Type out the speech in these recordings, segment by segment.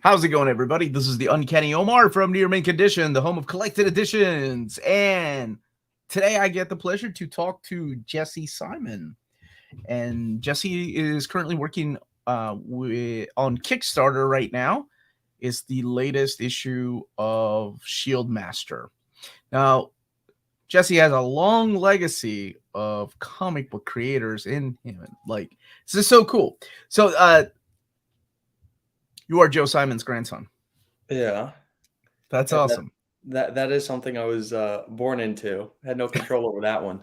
How's it going, everybody? This is the Uncanny Omar from Near Mint Condition, the home of collected editions. And today I get the pleasure to talk to Jesse Simon. And Jesse is currently working on Kickstarter right now. It's the latest issue of ShieldMaster. Now, Jesse has a long legacy of comic book creators in him. Like, this is so cool. So, you are Joe Simon's grandson. Yeah, That's and that awesome. that is something I was born into. Had no control over that one.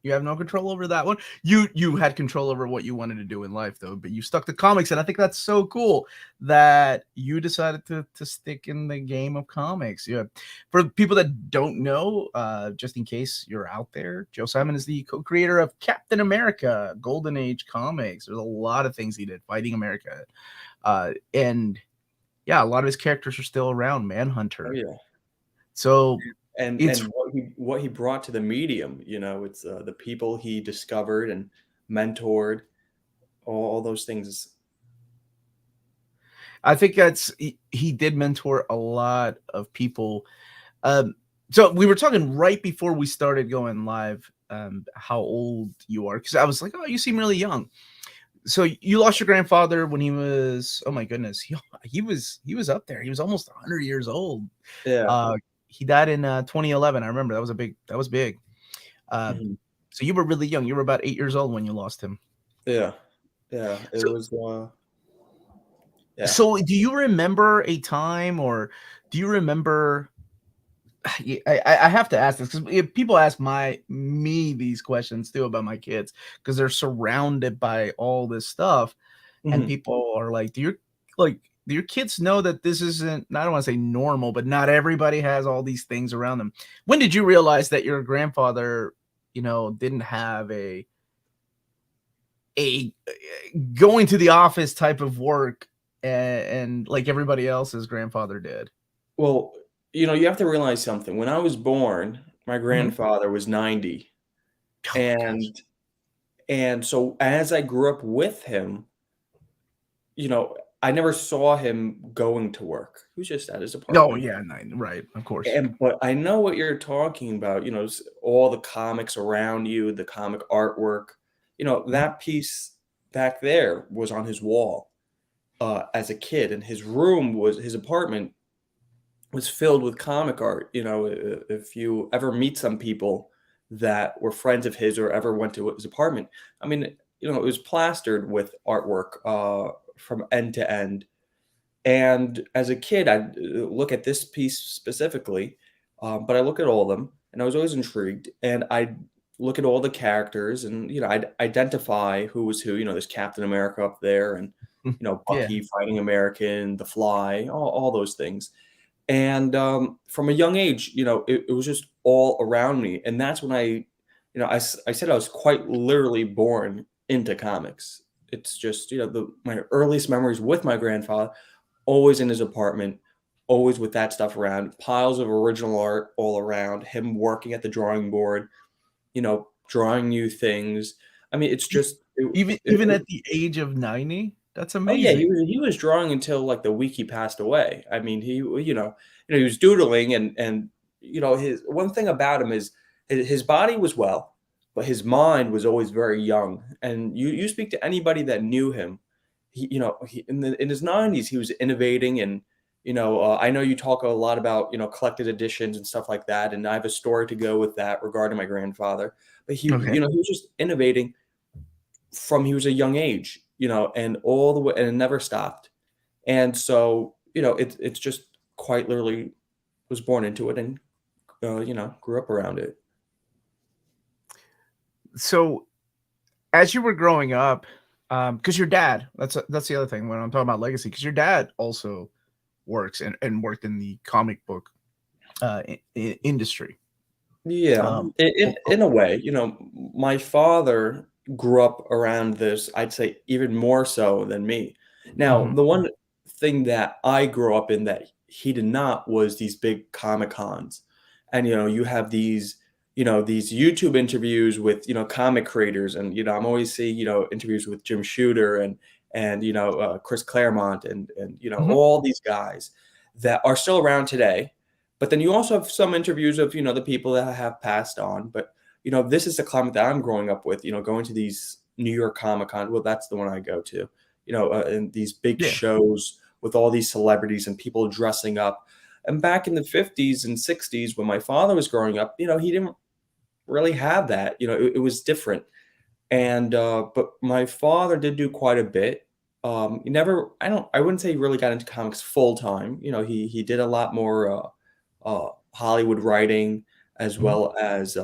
You have no control over that one. You had control over what you wanted to do in life, though, but you stuck to comics, and I think that's so cool that you decided to stick in the game of comics. Yeah. For people that don't know, just in case you're out there, Joe Simon is the co-creator of Captain America, Golden Age comics. There's a lot of things he did, Fighting America, and yeah, a lot of his characters are still around. Oh Manhunter. yeah, So it's and what he brought to the medium, it's the people he discovered and mentored, all those things. I think he did mentor a lot of people. So we were talking right before we started going live, how old you are, because I was like, oh, you seem really young. So you lost your grandfather when he was, oh my goodness, he was up there. He was almost 100 years old. Yeah. Uh, he died in 2011. I remember that was big. Uh, Mhm. so you were really young. You were about 8 years old when you lost him. Yeah, yeah. It So was yeah. so do you remember a time, or do you remember? I have to ask this because people ask me these questions too about my kids because they're surrounded by all this stuff, and Mhm. people are like, do your kids know that this isn't? I don't want to say normal, but not everybody has all these things around them. When did you realize that your grandfather, didn't have a going to the office type of work, and like everybody else's grandfather did? Well, you have to realize something. When I was born, my Mhm. grandfather was 90, Oh my gosh. and so as I grew up with him, I never saw him going to work. He was just at his Oh apartment. yeah, right, of course. But I know what you're talking about, all the comics around you, the comic artwork. Mhm. That piece back there was on his wall as a kid, and his apartment was filled with comic art. If you ever meet some people that were friends of his or ever went to his apartment, I mean, it was plastered with artwork from end to end. And as a kid, I look at this piece specifically, but I look at all of them, and I was always intrigued. And I look at all the characters, and I'd identify who was who. There's Captain America up there, and Yeah. Bucky fighting American, The Fly, all those things. And from a young age, it was just all around me, and that's when I said I was quite literally born into comics. It's just my earliest memories with my grandfather, always in his apartment, always with that stuff around, piles of original art all around, him working at the drawing board, drawing new things. I mean, it's E just even at the age of 90? That's oh yeah, he amazing. was he was drawing until like the week he passed away. I mean, he was doodling and his one thing about him is his body was well, but his mind was always very young. And you speak to anybody that knew him, in his 90s he was innovating. And I know you talk a lot about collected editions and stuff like that, and I have a story to go with that regarding my grandfather. But Okay. he was just innovating from he was a young age, and all the way, and it never stopped. And so, it's just quite literally was born into it and grew up around it. So, as you were growing up, because your dad that's the other thing when I'm talking about legacy, because your dad also works and worked in the comic book, industry. Yeah, Um, in oh, oh, in a way, my father grew up around this, I'd say even more so than me. Now, mhm, the one thing that I grew up in that he did not was these big Comic Cons. And you have these YouTube interviews with, comic creators, and I'm always seeing, interviews with Jim Shooter and Chris Claremont, and Mhm. all these guys that are still around today. But then you also have some interviews of the people that have passed on. But this is the climate that I'm growing up with. Going to these New York Comic Con. Well, that's the one I go to. And these big Yeah. shows with all these celebrities and people dressing up. And back in the 50s and 60s, when my father was growing up, he didn't really have that. It was different. And but my father did do quite a bit. He never, I wouldn't say he really got into comics full time. He did a lot more Hollywood writing, as Mhm. well as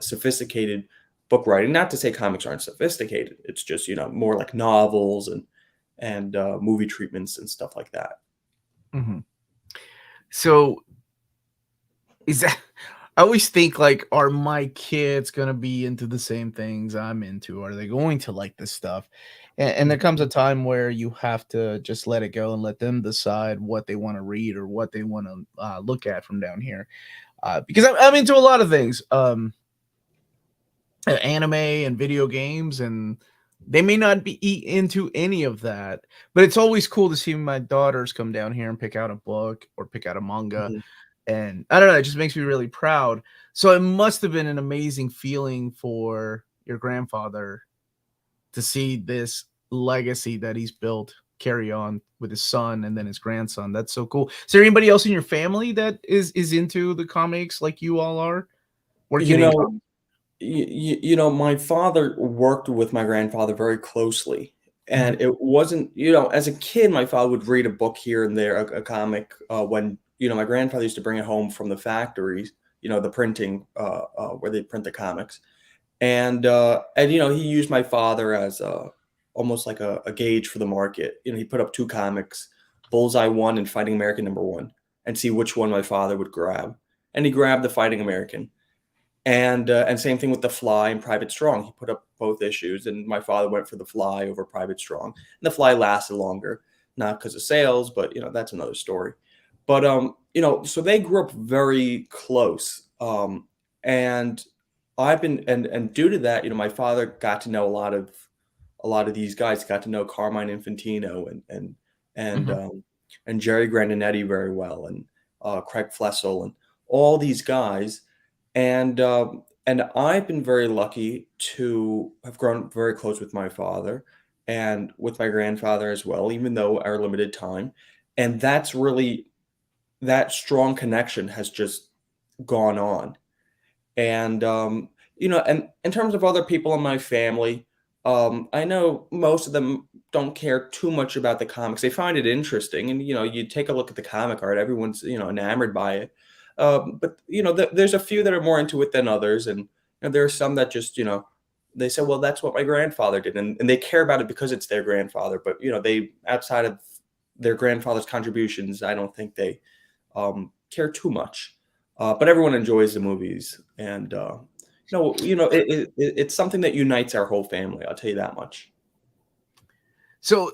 sophisticated book writing. Not to say comics aren't sophisticated. It's just more like novels and movie treatments and stuff like that. Mhm. So is that I always think like, are my kids gonna be into the same things I'm into? Are they going to like this stuff? And there comes a time where you have to just let it go and let them decide what they want to read or what they want to look at from down here. Because I'm into a lot of things, anime and video games, and they may not be into any of that. But it's always cool to see my daughters come down here and pick out a book or pick out a manga, Mhm. and I don't know, it just makes me really proud. So it must have been an amazing feeling for your grandfather to see this legacy that he's built carry on with his son and then his grandson. That's so cool. Is there anybody else in your family that is into the comics like you all are? Working You in know, comics? my father worked with my grandfather very closely, Mhm, and it wasn't, as a kid, my father would read a book here and there, a comic, when, my grandfather used to bring it home from the factories, the printing, where they print the comics. And he used my father as almost like a gauge for the market. He put up two comics, Bullseye 1 and Fighting American #1, and see which one my father would grab. And he grabbed the Fighting American. And same thing with The Fly and Private Strong. He put up both issues, and my father went for The Fly over Private Strong. And The Fly lasted longer, not because of sales, but that's another story. But so they grew up very close. And and due to that, my father got to know a lot of these guys. Got to know Carmine Infantino and mhm, um, and Jerry Grandinetti very well, and Craig Flessel, and all these guys. And I've been very lucky to have grown very close with my father and with my grandfather as well, even though our limited time. And that's really, that strong connection has just gone on. And in terms of other people in my family, I know most of them don't care too much about the comics. They find it interesting, and you take a look at the comic art. Everyone's enamored by it. But there's a few that are more into it than others, and there are some that just they say, well, that's what my grandfather did, and they care about it because it's their grandfather. But they, outside of their grandfather's contributions, I don't think they care too much. But everyone enjoys the movies, and it's something that unites our whole family. I'll tell you that much. so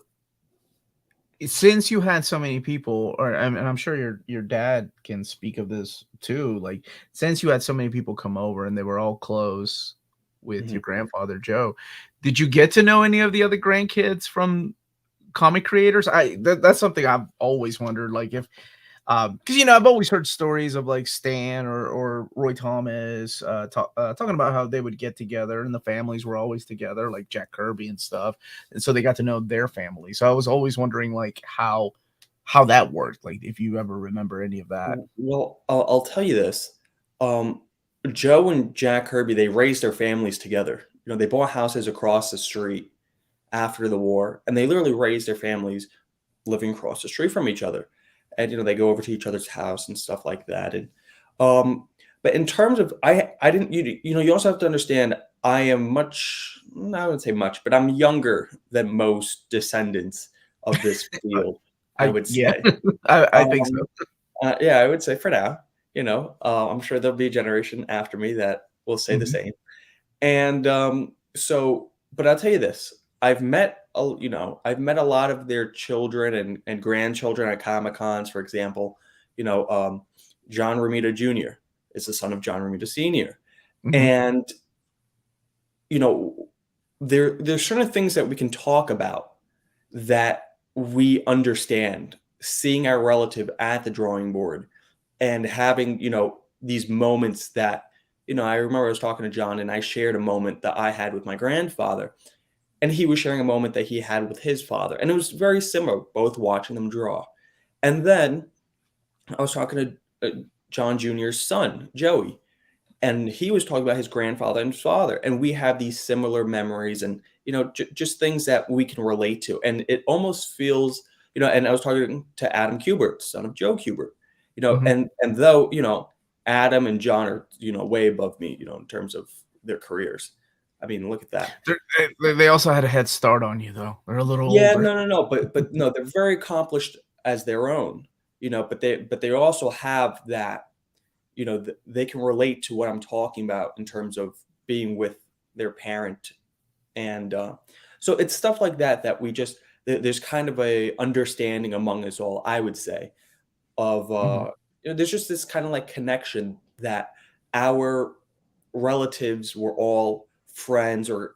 since you had so many people, or and I'm sure your dad can speak of this too, like since you had so many people come over and they were all close with your Mhm. grandfather Joe, did you get to know any of the other grandkids from comic creators? That's something I've always wondered, like if because I've always heard stories of like Stan or Roy Thomas talking about how they would get together and the families were always together, like Jack Kirby and stuff, and so they got to know their family. So I was always wondering like how that worked, like if you ever remember any of that. Well, I'll tell you this. Um, Joe and Jack Kirby, they raised their families together. They bought houses across the street after the war, and they literally raised their families living across the street from each other. And they go over to each other's house and stuff like that. And um, but in terms of, I didn't, you also have to understand, I am much, I wouldn't say much, but I'm younger than most descendants of this field, I I would Yeah, say. I think so. Um, yeah, I would say for now. I'm sure there'll be a generation after me that will say the Mhm, same. And but I'll tell you this: I've met a lot of their children and grandchildren at Comic Cons. For example, John Romita Jr. is the son of John Romita Sr. mhm, And you know, there's certain things that we can talk about that we understand. Seeing our relative at the drawing board and having, these moments that, I remember I was talking to John and I shared a moment that I had with my grandfather, and he was sharing a moment that he had with his father. And it was very similar, both watching them draw. And then I was talking to John Jr.'s son, Joey, and he was talking about his grandfather and his father. And we have these similar memories and, just things that we can relate to. And it almost feels, and I was talking to Adam Kubert, son of Joe Kubert, Mhm. and though, Adam and John are, way above me, in terms of their careers. I mean, look at that. They also had a head start on you, though. They're a little Yeah, older. no, but no, they're very accomplished as their own, but they also have that, they can relate to what I'm talking about in terms of being with their parent, and so it's stuff like that that we just there's kind of a understanding among us all, I would say, of Mhm. there's just this kind of like connection that our relatives were all friends or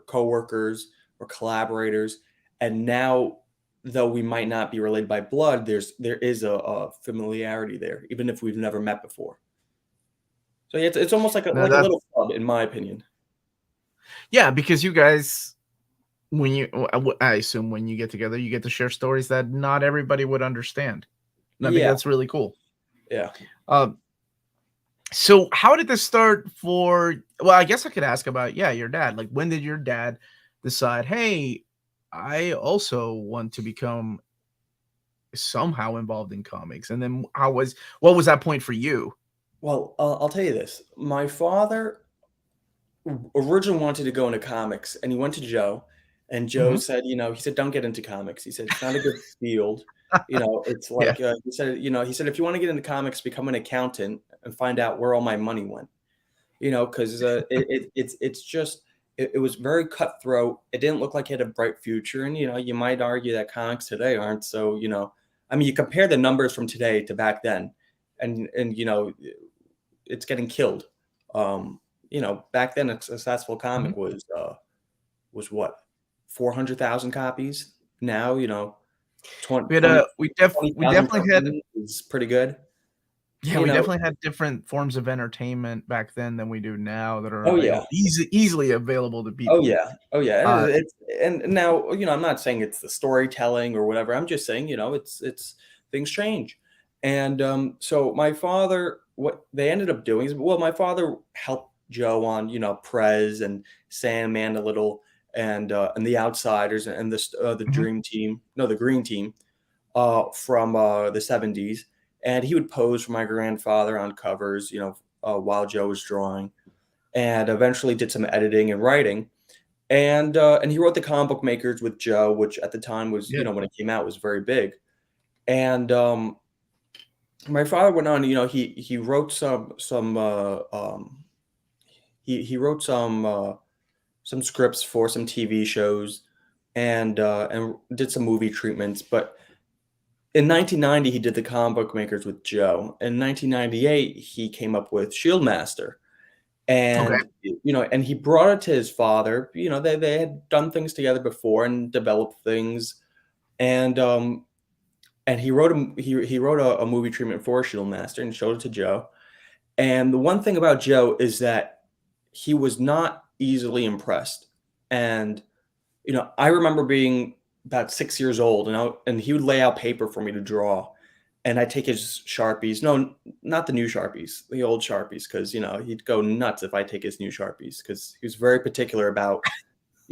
coworkers or collaborators, and now though we might not be related by blood, there is a familiarity there, even if we've never met before. So yeah, it's almost like a No, little that's club, in my opinion. yeah, because you guys, when you I assume when you get together, you get to share stories that not everybody would understand. And I think Yeah, that's really cool. yeah. Um, so how did this start for well, I guess I could ask about, yeah, your dad. Like, when did your dad decide, "Hey, I also want to become somehow involved in comics?" And then what was that point for you? Well, I'll tell you this. My father originally wanted to go into comics, and he went to Joe, and Joe Mhm. said, he said, "Don't get into comics." He said, "It's not a good field." It's Yeah. like, he said, "If you wanna get into comics, become an accountant and find out where all my money went." 'Cause, it's just it was very cutthroat. It didn't look like he had a bright future, and, you might argue that comics today aren't so, I mean, you compare the numbers from today to back then, and, it's getting killed. Back then, a successful Mhm. comic was what? 400,000 copies? Now, 20 We had, 20 we 20,000 per definitely had run is pretty good. yeah, You we know definitely had different forms of entertainment back then than we do now that are Oh, yeah. easily available to Oh, people. yeah. Oh, yeah, and Uh, and now, I'm not saying it's the storytelling or whatever, I'm just saying, it's things change, and, so my father what they ended up doing is well, my father helped Joe on, Prez and Sandman a little, and The Outsiders and the mhm, Dream Team no, the Green Team, from, the '70s, and he would pose for my grandfather on covers, while Joe was drawing, and eventually did some editing and writing, and he wrote The Comic Book Makers with Joe, which at the time was, yeah, when it came out, was very big. And my father went on, he wrote he wrote some scripts for some TV shows, and did some movie treatments. But in 1990, he did The Comic Book Makers with Joe. In 1998, he came up with ShieldMaster. okay, And he brought it to his father. They had done things together before and developed things, and he wrote a movie treatment for ShieldMaster and showed it to Joe. And the one thing about Joe is that he was not easily impressed. And I remember being about 6 years old, and he would lay out paper for me to draw, and I'd take his Sharpies. No, not the new Sharpies, the old Sharpies, because he'd go nuts if I take his new Sharpies, because he was very particular about,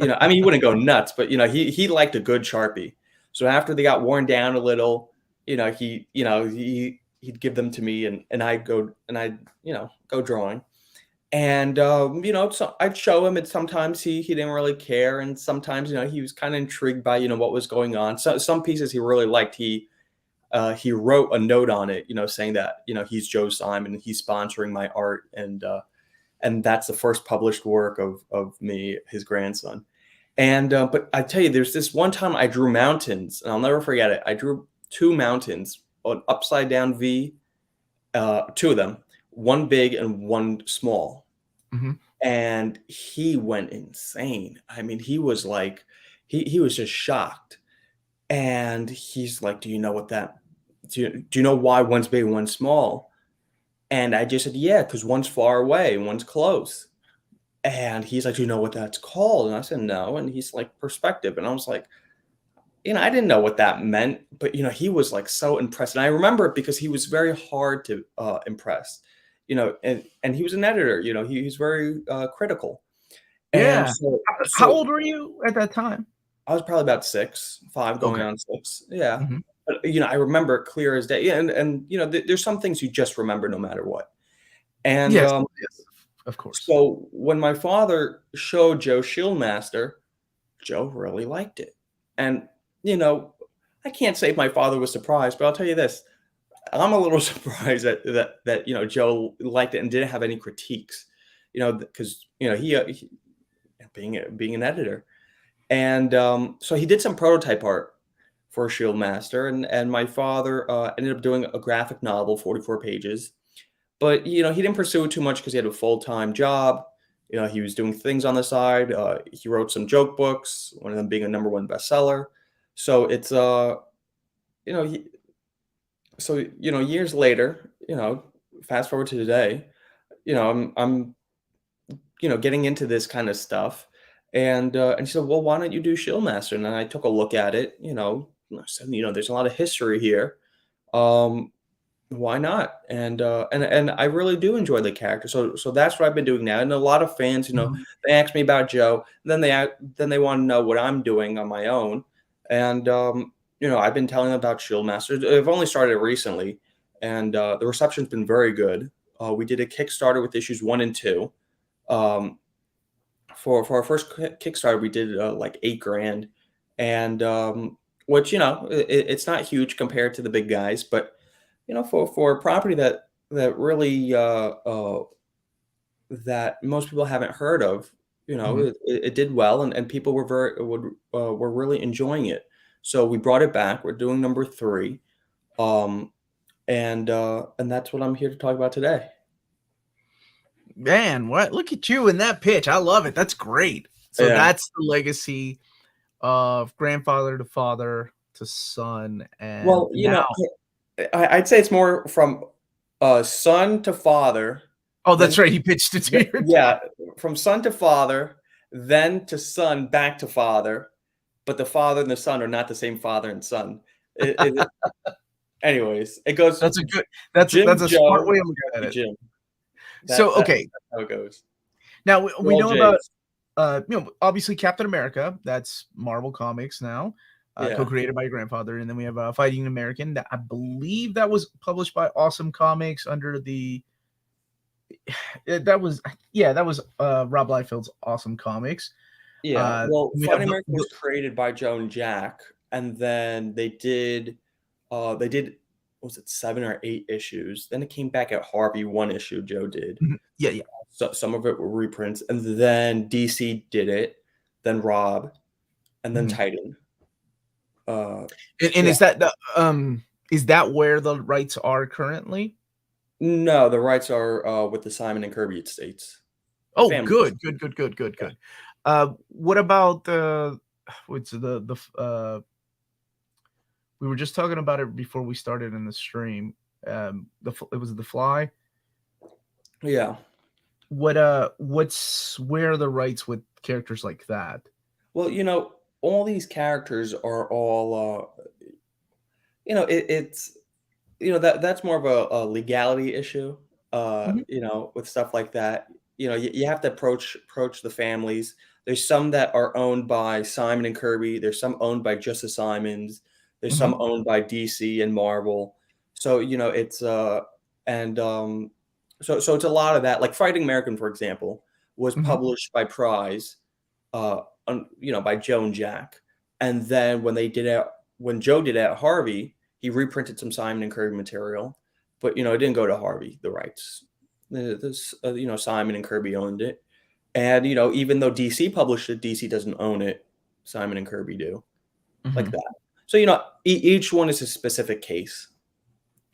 I mean, he wouldn't go nuts, but he liked a good Sharpie. So after they got worn down a little, he'd give them to me, and I'd go drawing. And, so I'd show him, and sometimes he didn't really care, and sometimes, he was kinda intrigued by, what was going on. So some pieces he really liked, he wrote a note on it, saying that, he's Joe Simon, he's sponsoring my art, and that's the first published work of me, his grandson. And, but I tell you, there's this one time I drew mountains, and I'll never forget it. I drew 2 mountains, an upside down V, 2 of them, one big and one small. mhm. and he went insane. I mean, he was like, he was just shocked, and he's like, "Do you know what that? Do you know why one's big and one's small?" And I just said, "Yeah, because one's far away and one's close." And he's like, "Do you know what that's called?" And I said, "No." And he's like, "Perspective." And I was like, I didn't know what that meant, but he was like so impressed. And I remember it because he was very hard to impress, and he was an editor, he's very critical. And Yeah. so, How so old were you at that time? I was probably about 6, 5 going Okay. on 6. Yeah. Mhm. But, I remember it clear as day. Yeah, and there's some things you just remember no matter what. And Yes, yes, of course. so when my father showed Joe Shieldmaster, Joe really liked it. And, you know, I can't say my father was surprised, but I'll tell you this. I'm a little surprised that Joe liked it and didn't have any critiques, because, he being an editor. And so he did some prototype art for Shieldmaster, and my father ended up doing a graphic novel, 44 pages. But he didn't pursue it too much because he had a full-time job. He was doing things on the side. He wrote some joke books, one of them being a #1 bestseller. So it's you know, he, years later, fast forward to today, I'm getting into this kind of stuff, and she said, "Well, why don't you do Shieldmaster?" And then I took a look at it. I said, there's a lot of history here. Um, why not? And I really do enjoy the character. So that's what I've been doing now. And a lot of fans, Mhm. they ask me about Joe, and then they want to know what I'm doing on my own. And I've been telling them about Shieldmaster. I've only started recently, and the reception's been very good. We did a Kickstarter with issues 1 and 2. Um, for our first Kickstarter, we did like 8 grand, and which it's not huge compared to the big guys, but for a property that really that most people haven't heard of, Mhm. it did well, and people were really enjoying it. So we brought it back. We're doing number 3, um, and that's what I'm here to talk about today. Man, what? Look at you in that pitch. I love it. That's great. So Yeah. that's the legacy of grandfather to father to son, and Well, now I'd say it's more from son to father, oh, then that's right, he pitched it to your dad. yeah, from son to father, then to son, back to father, but the father and the son are not the same father and son. It anyways, it goes That's a good that's Jim, a smart Joe, way of looking at to it. Jim. So, okay, That's how it goes. now We're we all know about, J's. obviously Captain America, that's Marvel Comics now, Yeah. co-created by your grandfather, and then we have, Fighting American, that I believe that was published by Awesome Comics under the that was that was, Rob Liefeld's Awesome Comics. Yeah, well, We have Fighting American the was created by Joe and Jack, and then they did was it 7 or 8 issues? Then it came back at Harvey, 1 issue Joe did. mhm, yeah, yeah, So some of it were reprints, and then DC did it, then Rob, and then mhm. Titan. Uh, And yeah. is that where the rights are currently? No, the rights are, with the Simon and Kirby Estates. The Oh, family good, estates. good, good, good, good, Yeah. good. What about what's we were just talking about it before we started in the stream. It was The Fly. Yeah. What's where are the rights with characters like that? Well, all these characters are all, it's that's more of a legality issue, Mhm, with stuff like that. You have to approach the families. There's some that are owned by Simon and Kirby. There's some owned by just the Simons. There's some mhm, owned by DC and Marvel. So, it's and so it's a lot of that. Like Fighting American, for example, was mhm, published by Prize, by Joe and Jack. And then when Joe did it at Harvey, he reprinted some Simon and Kirby material, but it didn't go to Harvey, the rights. Simon and Kirby owned it. And even though DC published it, DC doesn't own it. Simon and Kirby do, like mhm. that. So each one is a specific case.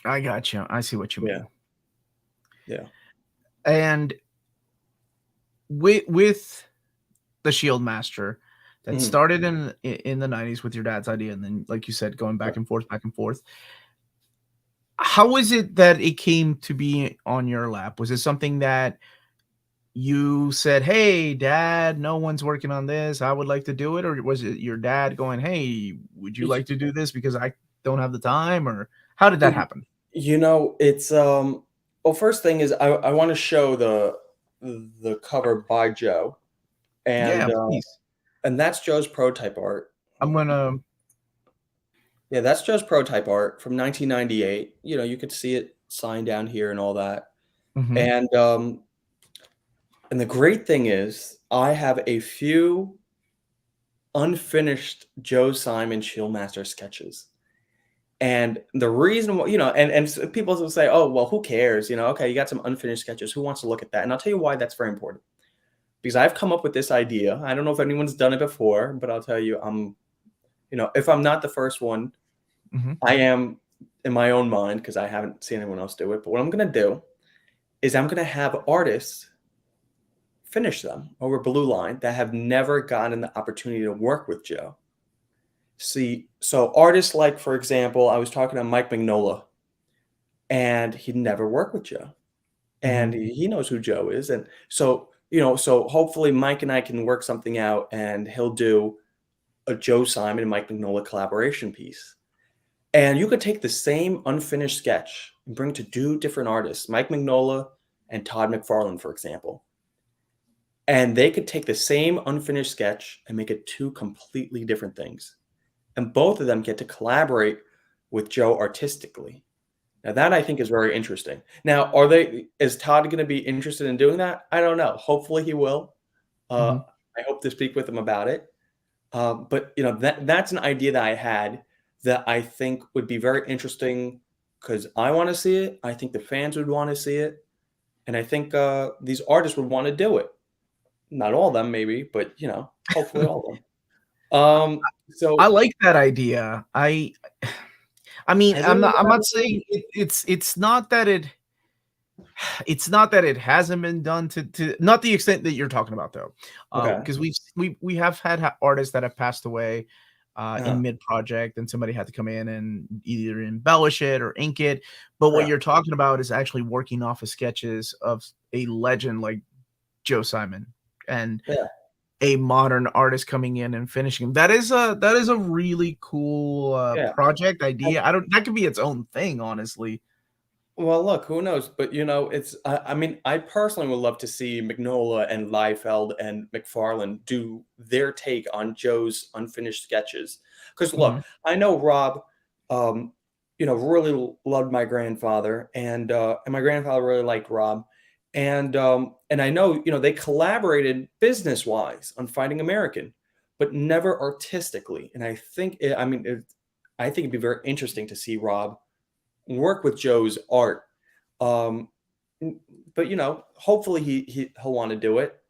I got you. I see what you Yeah, mean. yeah. And with the ShieldMaster that Mhm. started in the 90s with your dad's idea, and then, like you said, going Yeah. back and forth. How was it that it came to be on your lap? Was it something that you said, "Hey, dad, no one's working on this. I would like to do it," or was it your dad going, "Hey, would you like to do this because I don't have the time," or how did that Y- happen? it's well, first thing is I want to show the cover by Joe, Yeah, and please. that's Joe's prototype art. I'm gonna. Yeah, that's Joe's prototype art from 1998. You could see it signed down here and all that. Mhm, And the great thing is I have a few unfinished Joe Simon ShieldMaster sketches. And the reason why, people will say, "Oh, well, who cares? Okay, you got some unfinished sketches. Who wants to look at that?" And I'll tell you why that's very important. Because I've come up with this idea. I don't know if anyone's done it before, but I'll tell you, if I'm not the first one, mhm, I am in my own mind because I haven't seen anyone else do it. But what I'm gonna do is I'm gonna have artists finish them over Blue Line that have never gotten the opportunity to work with Joe. See, so artists like, for example, I was talking to Mike Mignola, and he'd never worked with Joe, and mhm. he knows who Joe is, and so hopefully Mike and I can work something out, and he'll do a Joe Simon and Mike Mignola collaboration piece. And you could take the same unfinished sketch and bring it to two different artists, Mike Mignola and Todd McFarlane, for example. And they could take the same unfinished sketch and make it two completely different things. And both of them get to collaborate with Joe artistically. Now that I think is very interesting. Now, is Todd going to be interested in doing that? I don't know. Hopefully he will. Mhm. I hope to speak with him about it. But that's an idea that I had that I think would be very interesting because I want to see it. I think the fans would want to see it, and I think these artists would want to do it. Not all of them, maybe, but hopefully all of them. I So like that idea. I mean, have you ever I'm had not this idea? saying it's not that it's not that it hasn't been done to not the extent that you're talking about though. Okay. Because we have had artists that have passed away Uh-huh. in mid project, and somebody had to come in and either embellish it or ink it. But what Correct. you're talking about is actually working off of sketches of a legend like Joe Simon and Yeah. a modern artist coming in and finishing them. That is a really cool Yeah. project idea. I don't that could be its own thing, honestly. Well, look, who knows? But it's. I mean, I personally would love to see Mignola and Liefeld and McFarlane do their take on Joe's unfinished sketches. Because Mhm, look, I know Rob, um, really loved my grandfather, and my grandfather really liked Rob, and I know they collaborated business wise on Fighting American, but never artistically. And I think, I think it'd be very interesting to see Rob work with Joe's art. Um, but hopefully he'll want to do it.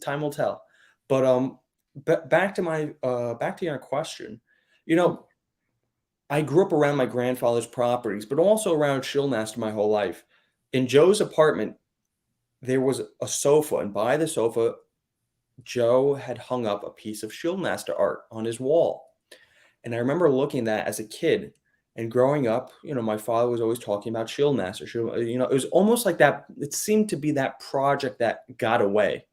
Time will tell. But back to your question. You know, I grew up around my grandfather's properties, but also around Shieldmaster my whole life. In Joe's apartment, there was a sofa, and by the sofa, Joe had hung up a piece of Shieldmaster art on his wall. And I remember looking at that as a kid and growing up, my father was always talking about ShieldMaster. It was almost like that. It seemed to be that project that got away,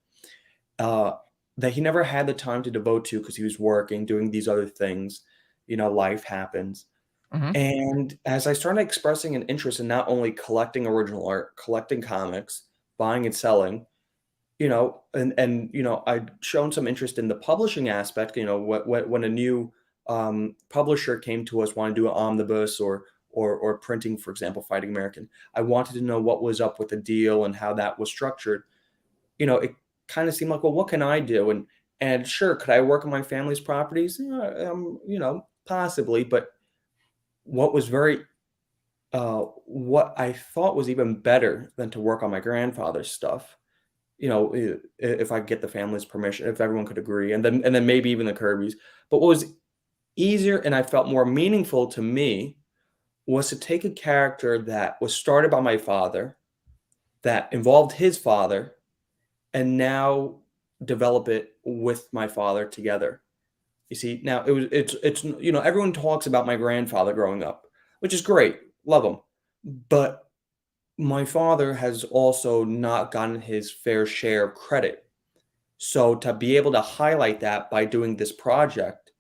uh, that he never had the time to devote to because he was working, doing these other things. Life happens. mhm. And as I started expressing an interest in not only collecting original art, collecting comics, buying and selling, I'd shown some interest in the publishing aspect. When a new publisher came to us, wanting to do an omnibus or printing, for example, Fighting American, I wanted to know what was up with the deal and how that was structured. It kind of seemed like, well, what can I do? And sure, could I work on my family's properties? Yeah, possibly. But what was very what I thought was even better than to work on my grandfather's stuff, if I get the family's permission, if everyone could agree, and then maybe even the Kirby's. But what was easier and I felt more meaningful to me was to take a character that was started by my father, that involved his father, and now develop it with my father together. You see, now it's everyone talks about my grandfather growing up, which is great, love him, but my father has also not gotten his fair share of credit. So to be able to highlight that by doing this project,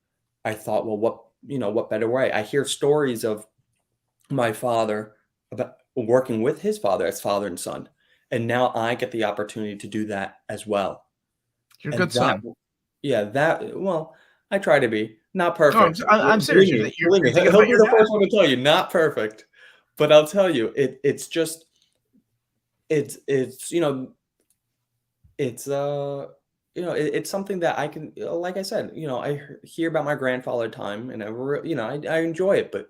I thought, well, what better way? I hear stories of my father about working with his father as father and son, and now I get the opportunity to do that as well. You're a And good son. yeah, well, I try to be not No, perfect. I'm serious. Believe me, You're thinking he'll about be your the dad. first one to tell you, not perfect. But I'll tell you, it's just it's it's it's something that I can, like I said, I hear about my grandfather time, and I enjoy it, but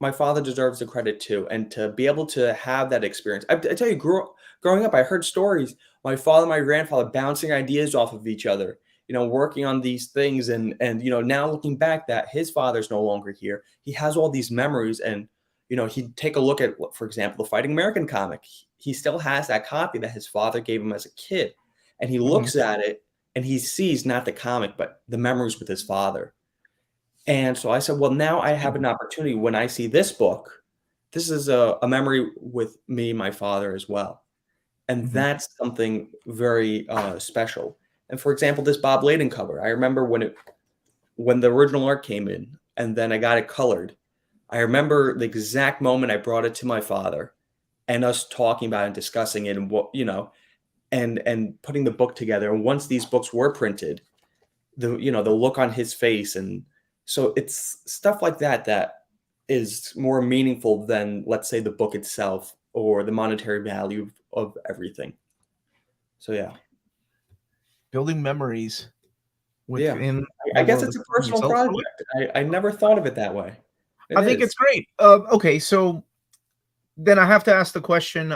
my father deserves the credit too, and to be able to have that experience. I tell you, growing up, I heard stories. My father and my grandfather bouncing ideas off of each other, working on these things, and now looking back, that his father's no longer here. He has all these memories, and he'd take a look at, for example, the Fighting American comic. He still has that copy that his father gave him as a kid, and he Mhm. looks at it and he sees not the comic, but the memories with his father. And so I said, well, now I have an opportunity when I see this book. This is a memory with me, my father as well. And Mhm. that's something very special. And for example, this Bob Layden cover, I remember when the original art came in and then I got it colored. I remember the exact moment I brought it to my father and us talking about it and discussing it, and and putting the book together. And once these books were printed, the look on his face, and so it's stuff like that that is more meaningful than, let's say, the book itself or the monetary value of everything. So yeah. Building memories Yeah, within I the guess world it's of a comics. personal project. I never thought of it that way. It I think is. it's great. Okay, so then I have to ask the question: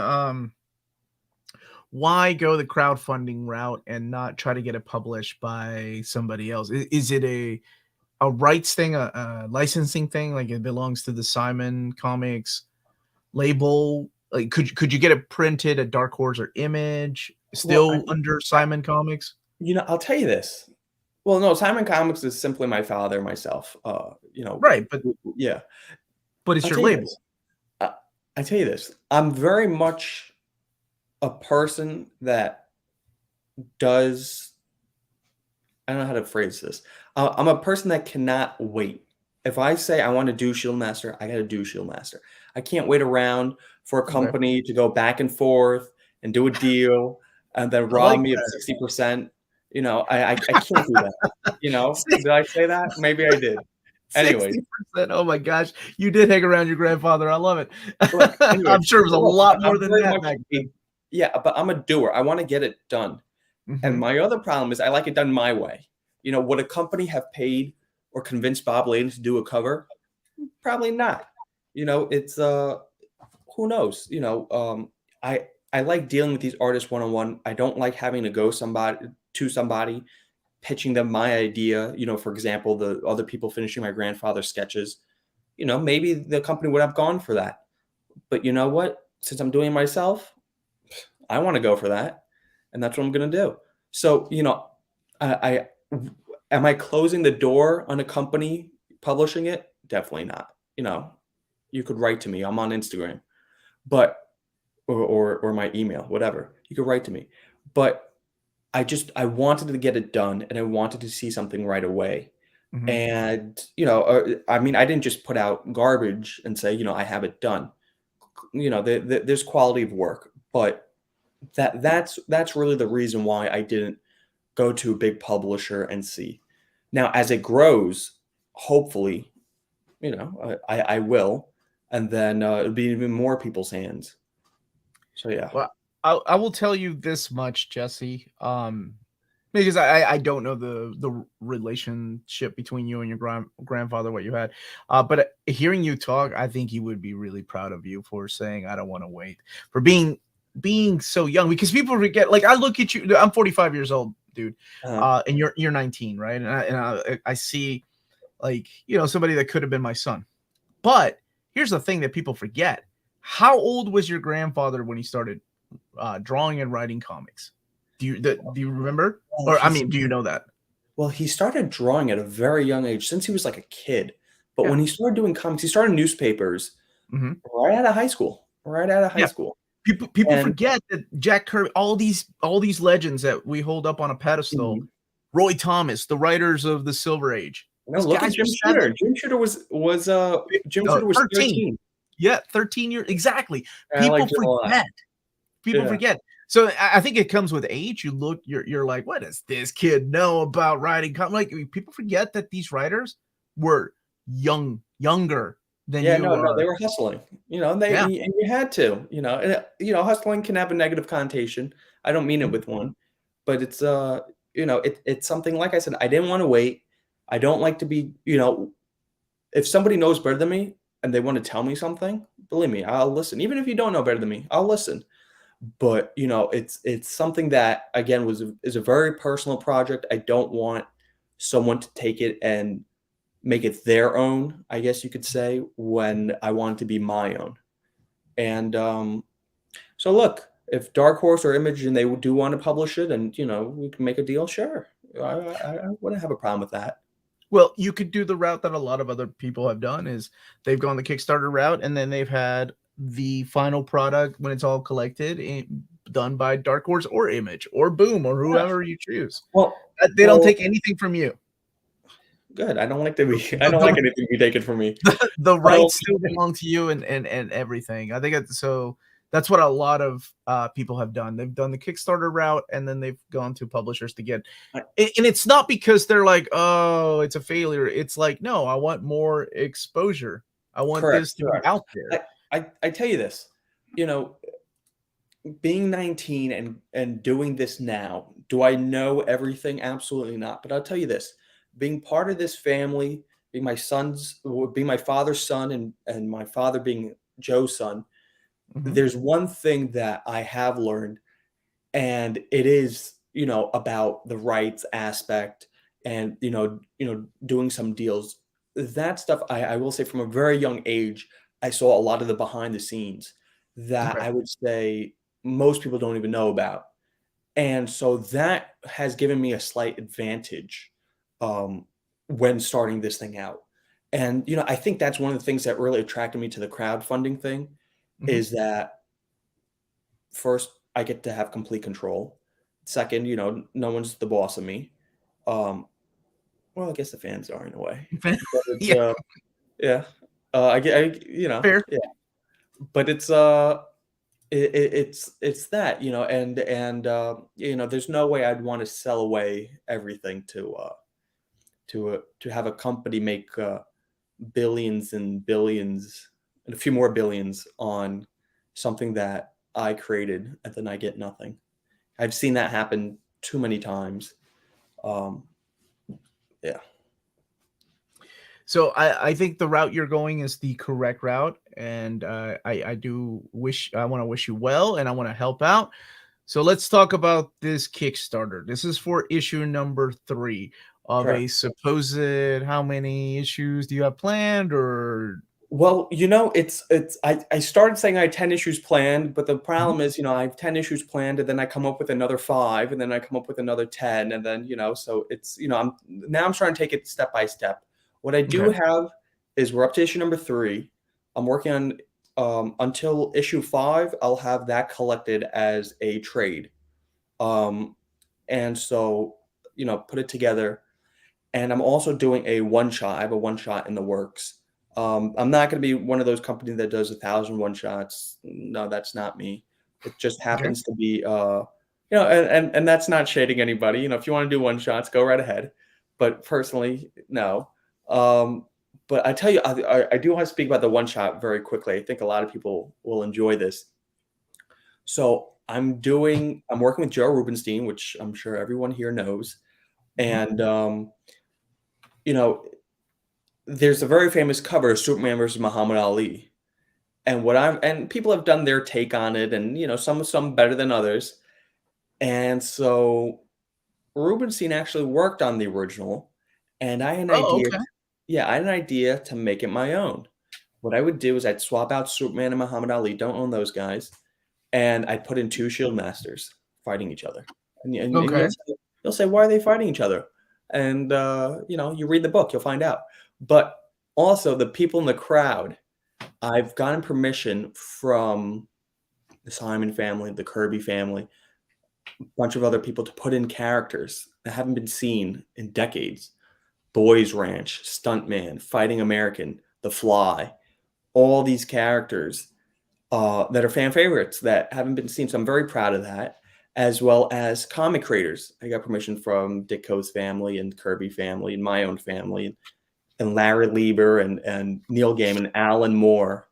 why go the crowdfunding route and not try to get it published by somebody else? Is it a rights thing, a licensing thing? Like it belongs to the Simon Comics label? Like could you get it printed at Dark Horse or Image Well, still under Simon Comics? I'll tell you this. Well, no, Simon Comics is simply my father, myself. Right, but Yeah. it's I'll your tell you label. this. I, I tell you this. I'm very much a person that does. I don't know how to phrase this. I'm a person that cannot wait. If I say I want to do ShieldMaster, I got to do ShieldMaster. I can't wait around for a Okay. company to go back and forth and do a deal and then I rob like me of that. 60%. I can't do that. Did I say that? Maybe I did. Anyways, 60%. Oh my gosh. You did hang around your grandfather. I love it. look, anyways, I'm sure it was a look, lot more I'm than very that much back then. yeah, but I'm a doer. I want to get it done. And Mhm. my other problem is I like it done my way. Would a company have paid or convinced Bob Layden to do a cover? Probably not. It's who knows? I like dealing with these artists one on one. I don't like having to go somebody pitching them my idea. For example, the other people finishing my grandfather's sketches. Maybe the company would have gone for that. But you know what? Since I'm doing it myself, I want to go for that, and that's what I'm going to do. So, I am I closing the door on a company publishing it? Definitely not. You could write to me. I'm on Instagram, but or my email, whatever. You could write to me, but I wanted to get it done, and I wanted to see something right away. Mhm. And I mean, I didn't just put out garbage and say, I have it done. There's quality of work, but that's really the reason why I didn't go to a big publisher and see. Now, as it grows, hopefully, I will, and then it'll be even more people's hands. So yeah. Well, I will tell you this much, Jesse. Because I don't know the relationship between you and your grandfather, what you had. But hearing you talk, I think he would be really proud of you for saying, I don't want to wait, for being so young, because people forget, like I look at you, I'm 45 years old, dude. Uh, And you're 19, right? And I see, like, somebody that could have been my son. But here's the thing that people forget. How old was your grandfather when he started drawing and writing comics? Do you remember? Well, Or I mean, do you know that? well, he started drawing at a very young age since he was like a kid. But Yeah. when he started doing comics, he started newspapers Hmm. right out of high school. Right out of high Yeah. school. People And forget that Jack Kirby, all these legends that we hold up on a pedestal, mhm. Roy Thomas, the writers of the Silver Age. No, These look at guys are Jim Shooter. Jim Shooter was 13. 13. Yeah, 13 years exactly. I like People Jim a lot. forget. People Yeah. forget. So I think it comes with age. You're like, what does this kid know about writing? Like people forget that these writers were younger than Yeah, you no, are. they were hustling, and they Yeah. and you had to, and, hustling can have a negative connotation. I don't mean it Mhm. with one, but it's something, like I said, I didn't wanna wait. I don't like to be, if somebody knows better than me and they wanna tell me something, believe me, I'll listen. Even if you don't know better than me, I'll listen. But, it's something that, again, is a very personal project. I don't want someone to take it and make it their own, I guess you could say, when I want it to be my own. And so look, if Dark Horse or Image and they do want to publish it and we can make a deal, sure. I wouldn't have a problem with that. Well, you could do the route that a lot of other people have done is they've gone the Kickstarter route and then they've had the final product when it's all collected done by Dark Horse or Image or Boom or Yeah. whoever you choose. Well, They don't take anything from you. good. I don't like to be. I The, don't the, like anything to be taken from me. the Um, rights still belong to you and everything. I think so. That's what a lot of people have done. They've done the Kickstarter route and then they've gone to publishers to get. I- And it's not because they're like, oh, it's a failure. It's like, no, I want more exposure. I want correct. this to be Correct. out there. I tell you this. You know, being 19 and doing this now, do I know everything? Absolutely not. But I'll tell you this, being part of this family, being my father's son and my father being Joe's son, Mhm. there's one thing that I have learned, and it is, about the rights aspect and, doing some deals. That stuff, I will say from a very young age, I saw a lot of the behind the scenes that Okay. I would say most people don't even know about. And so that has given me a slight advantage um, when starting this thing out. And, I think that's one of the things that really attracted me to the crowdfunding thing Mhm. is that first, I get to have complete control. Second, no one's the boss of me. Um, well, I guess the fans are in a way, but it's Yeah, yeah. I get, fair. yeah. But it's that, there's no way I'd want to sell away everything to have a company make billions and billions and a few more billions on something that I created and then I get nothing. I've seen that happen too many times. Um, yeah, So I think the route you're going is the correct route, and I want to wish you well, and I want to help out. So let's talk about this Kickstarter. This is for issue number 3 of correct. a supposed how many issues do you have planned or Well, I started saying I had 10 issues planned, but the Mhm. problem is, I have 10 issues planned and then I come up with another 5 and then I come up with another 10 and then, so it's, I'm trying to take it step by step. What I do Okay. have is we're up to issue number 3. I'm working on until issue 5, I'll have that collected as a trade. Um and so, put it together. And I'm also doing a one shot. I have a one shot in the works. I'm not going to be one of those companies that does 1,000 one shots. No, that's not me. It just Okay. happens to be, and that's not shading anybody. If you want to do one shots, go right ahead. But personally, no. Um, but I tell you, I do want to speak about the one shot very quickly. I think a lot of people will enjoy this. So I'm working with Joe Rubenstein, which I'm sure everyone here knows, Mhm. and you know, there's a very famous cover of Superman versus Muhammad Ali. And people have done their take on it and some better than others. And so Rubenstein actually worked on the original and I had an Oh, idea. okay. Yeah, I had an idea to make it my own. What I would do is I'd swap out Superman and Muhammad Ali, don't own those guys, and I'd put in 2 Shield Masters fighting each other. And Okay. you'll say, why are they fighting each other? And you read the book, you'll find out. But also the people in the crowd, I've gotten permission from the Simon family, the Kirby family, a bunch of other people to put in characters that haven't been seen in decades. Boys Ranch, Stuntman, Fighting American, The Fly, all these characters that are fan favorites that haven't been seen. So I'm very proud of that, as well as comic creators. I got permission from Ditko's family and Kirby family and my own family and Larry Lieber and Neil Gaiman, Alan Moore,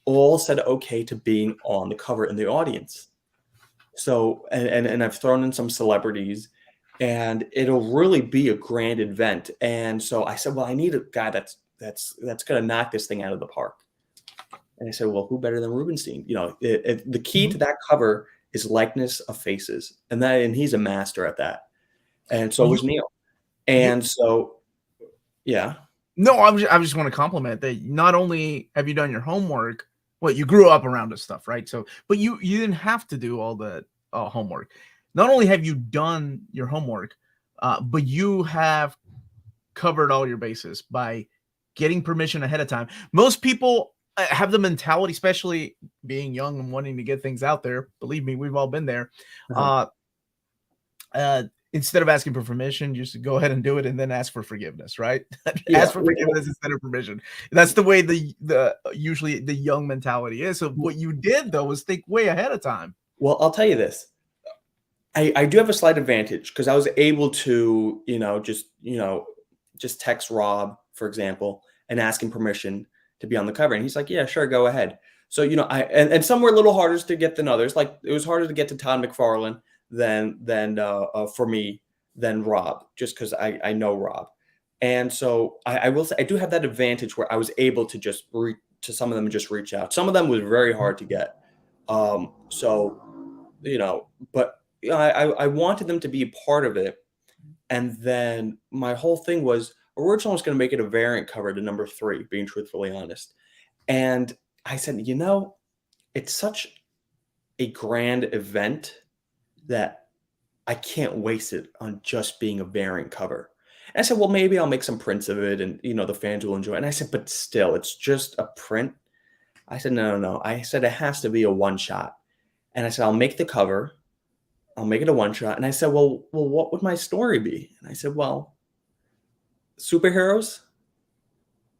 all said okay to being on the cover in the audience. So, and I've thrown in some celebrities, and it'll really be a grand event. And so I said, well, I need a guy that's going to knock this thing out of the park. And I said, well, who better than Rubenstein? The key to that cover is likeness of faces, and he's a master at that. And so was Neil. And so, yeah. No, I just want to compliment that not only have you done your homework, well, you grew up around this stuff, right? So, but you didn't have to do all the homework. Not only have you done your homework, but you have covered all your bases by getting permission ahead of time. Most people have the mentality, especially being young and wanting to get things out there. Believe me, we've all been there. Instead of asking for permission, just go ahead and do it and then ask for forgiveness, right? Ask for forgiveness instead of permission. That's the way the usually the young mentality is. So what you did though was think way ahead of time. Well, I'll tell you this. I do have a slight advantage because I was able to, just text Rob, for example, and ask him permission to be on the cover. And he's like, yeah, sure, go ahead. So, and some were a little harder to get than others. Like it was harder to get to Todd McFarlane than for me than Rob, just because I know Rob. And so I will say I do have that advantage where I was able to just to some of them and just reach out. Some of them was very hard to get. But I wanted them to be a part of it. And then my whole thing was originally I was going to make it a variant cover to number 3, being truthfully honest. And I said, it's such a grand event that I can't waste it on just being a variant cover. And I said, well, maybe I'll make some prints of it and, the fans will enjoy it. And I said, but still, it's just a print. I said, no. I said, it has to be a one shot. And I said, I'll make the cover. I'll make it a one shot. And I said, well, what would my story be? And I said, well, superheroes,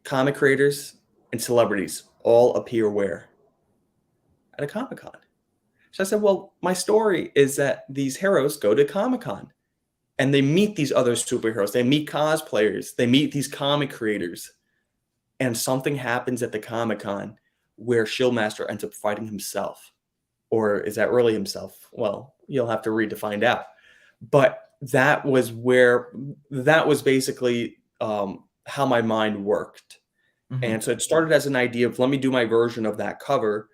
comic creators, and celebrities all appear where? At a Comic-Con. So I said, well, my story is that these heroes go to Comic-Con and they meet these other superheroes. They meet cosplayers. They meet these comic creators. And something happens at the Comic-Con where ShieldMaster ends up fighting himself. Or is that really himself? Well, you'll have to read to find out. But that was basically how my mind worked. And so it started as an idea of let me do my version of that cover.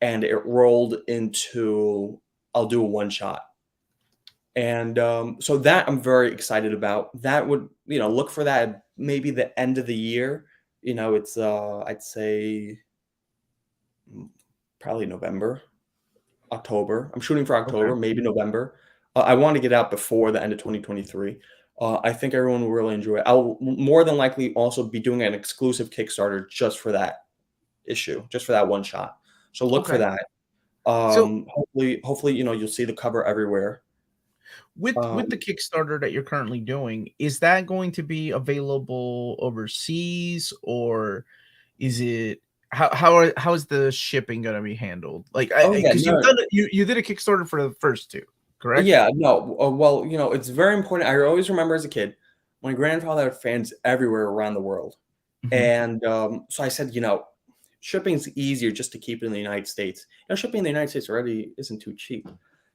And it rolled into I'll do a one shot. And so that I'm very excited about. That would, look for that maybe the end of the year. It's I'd say probably November, October. I'm shooting for October, maybe November. I want to get out before the end of 2023. I think everyone will really enjoy it. I'll more than likely also be doing an exclusive Kickstarter just for that issue, just for that one shot. So look for that. Hopefully, you'll see the cover everywhere. With the Kickstarter that you're currently doing, is that going to be available overseas, or is it how is the shipping going to be handled? Like, because you've done it, you did a Kickstarter for the first 2, correct? Yeah, no. Well, it's very important. I always remember as a kid, my grandfather had fans everywhere around the world, and so I said, shipping is easier just to keep it in the United States. Shipping in the United States already isn't too cheap.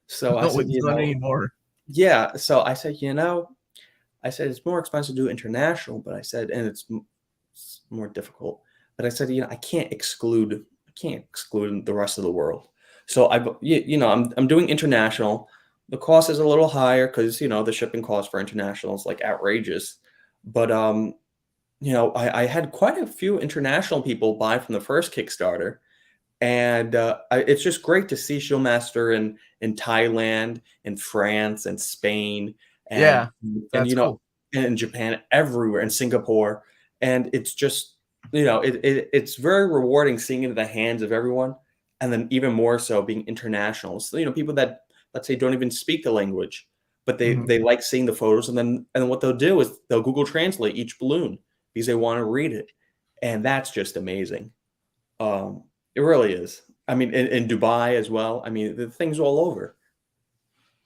So I said, it's not anymore. Yeah. So I said, it's more expensive to do international, but I said, and it's more difficult. But I said, I can't exclude the rest of the world. So I'm doing international. The cost is a little higher because the shipping cost for international is like outrageous. But I had quite a few international people buy from the first Kickstarter, And it's just great to see ShieldMaster in Thailand, in France, and Spain, Yeah, and that's cool. and in Japan, everywhere, in Singapore, and it's just it's very rewarding seeing it in the hands of everyone, and then even more so being international. So people that, let's say, don't even speak the language, but Mhm. they like seeing the photos, and what they'll do is they'll Google Translate each balloon because they want to read it, and that's just amazing. Um, it really is. I mean, in Dubai as well. I mean, the thing's all over.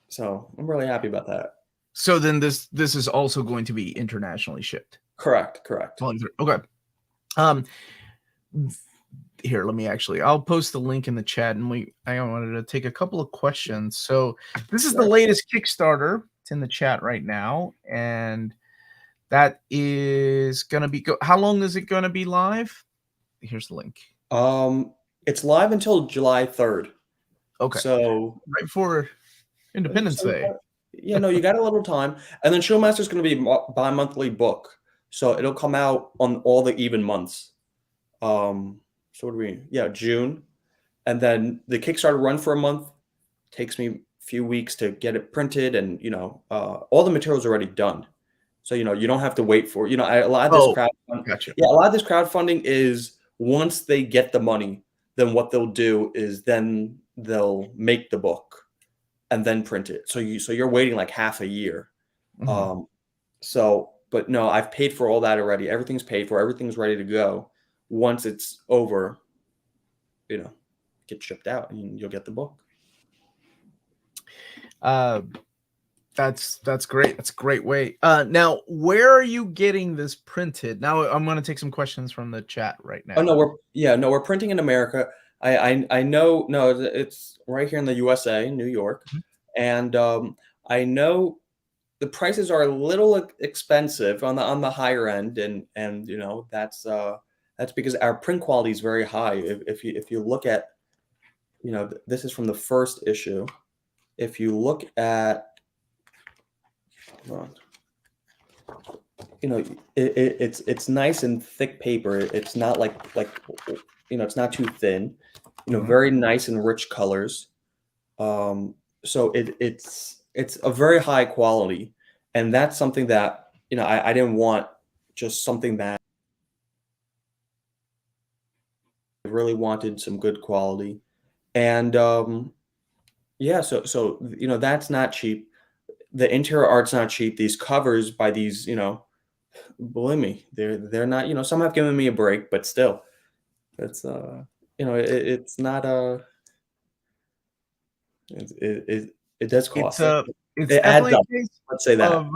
So I'm really happy about that. So then this is also going to be internationally shipped. Correct, correct. Okay. Um, here, let me I'll post the link in the chat, and I wanted to take a couple of questions. So this is the Sure. latest Kickstarter. It's in the chat right now, and that is gonna be how long is it gonna be live? Here's the link. It's live until July 3rd. Okay, So, right before Independence Day. yeah, no, you got a little time. And then Showmaster's going to be bi-monthly book. So it'll come out on all the even months. So what do we, yeah, June. And then the Kickstarter run for a month takes me a few weeks to get it printed. And, all the materials are already done. So, you don't have to wait for, a lot of this Oh, gotcha. yeah, a lot of this crowdfunding is once they get the money, then what they'll do is then they'll make the book and then print it. So you're waiting like half a year. Mhm. Um, but no, I've paid for all that already. Everything's paid for. Everything's ready to go. Once it's over, get shipped out and you'll get the book. Uh, that's great. That's a great way. Now, where are you getting this printed? Now, I'm going to take some questions from the chat right Oh no, now. we're printing in America. I know, no, it's right here in the USA, New York, Mhm. and I know the prices are a little expensive on the higher end, and that's because our print quality is very high. If you look at, this is from the first issue. If you look at, well, it's nice and thick paper. It's not it's not too thin. Mhm. Very nice and rich colors. So it's a very high quality, and that's something that I didn't want just something that I really wanted some good quality, and yeah, so that's not cheap. The interior art's not cheap. These covers by these, believe me, they're not. Some have given me a break, but still, it's it's not a it does It's cost. a it's It adds definitely up. a case Let's say that. of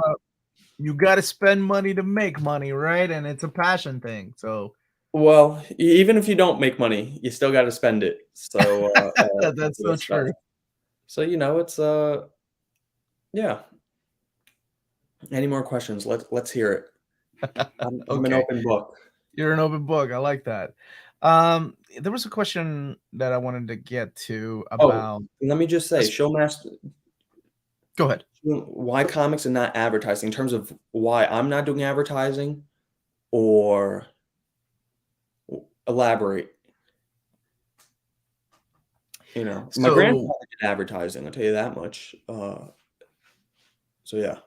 you got to spend money to make money, right? And it's a passion thing. So Well, even if you don't make money, you still gotta spend it, so, that's for so this stuff. true. So, it's, yeah. Any more questions? Let's hear it. I'm an Okay, open book. you're an open book. I like that. There was a question that I wanted to get to Oh, about let me just say, this. Showmaster Go ahead. why comics and not advertising, in terms of why I'm not doing advertising, or elaborate. My So, grandfather did advertising, I'll tell you that much, so yeah.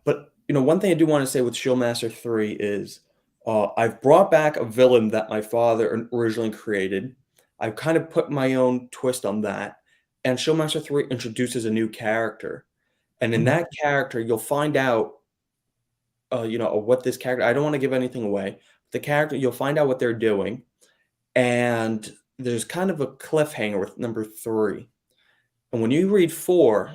But, one thing I do wanna say with Shieldmaster 3 is, I've brought back a villain that my father originally created. I've kind of put my own twist on that, and Shieldmaster 3 introduces a new character, and in mhm. that character, you'll find out, what this character, I don't wanna give anything away. The character, you'll find out what they're doing, and there's kind of a cliffhanger with number 3. And when you read 4,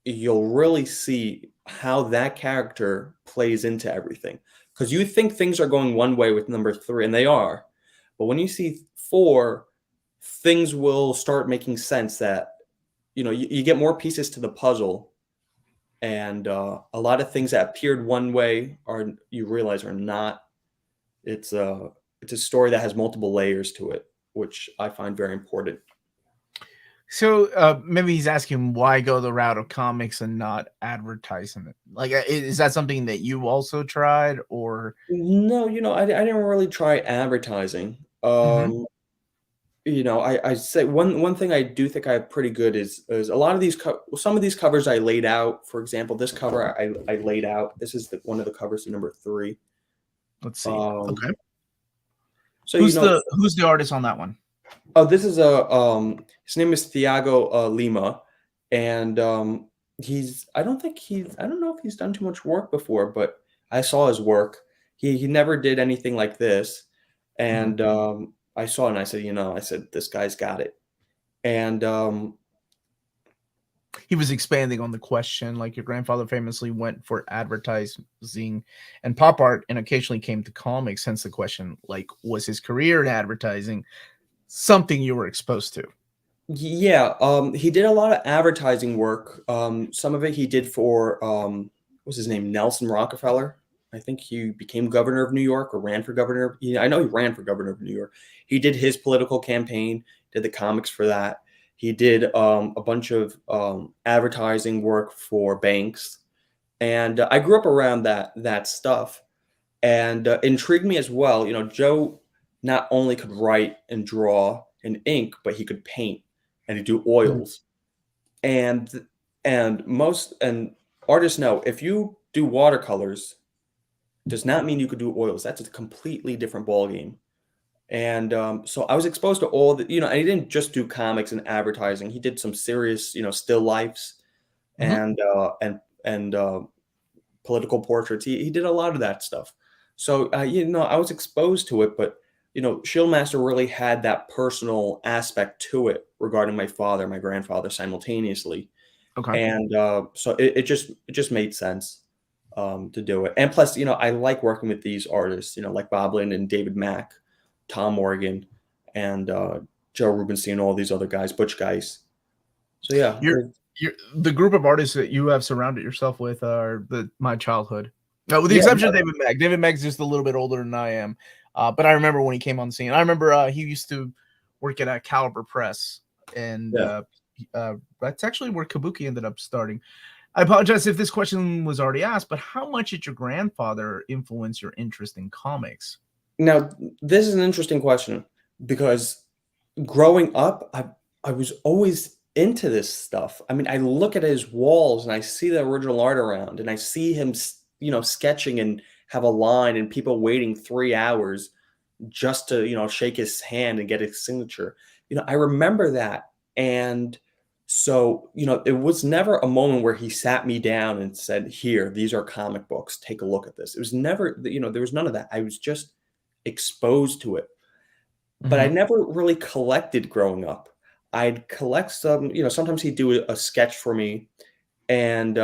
you'll really see how that character plays into everything. Because you think things are going one way with number 3, and they are. But when you see 4, things will start making sense, that, you get more pieces to the puzzle. And a lot of things that appeared one way are, you realize, are not. It's a story that has multiple layers to it, which I find very important. So maybe he's asking why go the route of comics and not advertising it. Like, is that something that you also tried, or? No, I didn't really try advertising. Mhm. I say one thing I do think I have pretty good is a lot of these some of these covers I laid out. For example, this cover I laid out. This is one of the covers, number 3. Let's see. Um, Okay. so Who's the artist on that one? oh, this is his name is Thiago Lima, and I don't know if he's done too much work before, but I saw his work. He never did anything like this, Mhm. and I saw it and I said, I said this guy's got it, and He was expanding on the question, like your grandfather famously went for advertising and pop art and occasionally came to comics. Hence the question, like, was his career in advertising something you were exposed to? yeah, he did a lot of advertising work. Some of it he did for what's his name, Nelson Rockefeller. I think he became governor of New York or ran for governor. Yeah, I know he ran for governor of New York. He did his political campaign, did the comics for that. He did a bunch of advertising work for banks, and I grew up around that stuff, and intrigued me as well. Joe not only could write and draw and ink, but he could paint and he'd do Mhm. oils. And and artists know if you do watercolors, does not mean you could do oils. That's a completely different ballgame. And so I was exposed to all the, and he didn't just do comics and advertising. He did some serious, still lifes Mhm. and political portraits. He did a lot of that stuff. So I was exposed to it, but Shieldmaster really had that personal aspect to it regarding my father, my grandfather simultaneously, Okay. and so it just made sense to do it. And plus, I like working with these artists, like Bob Lynn and David Mack, Tom Morgan, and Joe Rubenstein, all these other guys, Butch Geis. So yeah, You're the group of artists that you have surrounded yourself with are my childhood. With the yeah, exception of David Megg. David Megg's just a little bit older than I am. But I remember when he came on the scene. I remember he used to work at a Caliber Press, and yeah. that's actually where Kabuki ended up starting. I apologize if this question was already asked, but how much did your grandfather influence your interest in comics? Now, this is an interesting question because growing up, I was always into this stuff. I mean, I look at his walls and I see the original art around, and I see him, sketching and have a line, and people waiting 3 hours just to, shake his hand and get his signature. I remember that, and so it was never a moment where he sat me down and said, "Here, these are comic books. Take a look at this." It was never, there was none of that. I was just exposed to it, but I Mhm. never really collected growing up. I'd collect some, sometimes he'd do a sketch for me and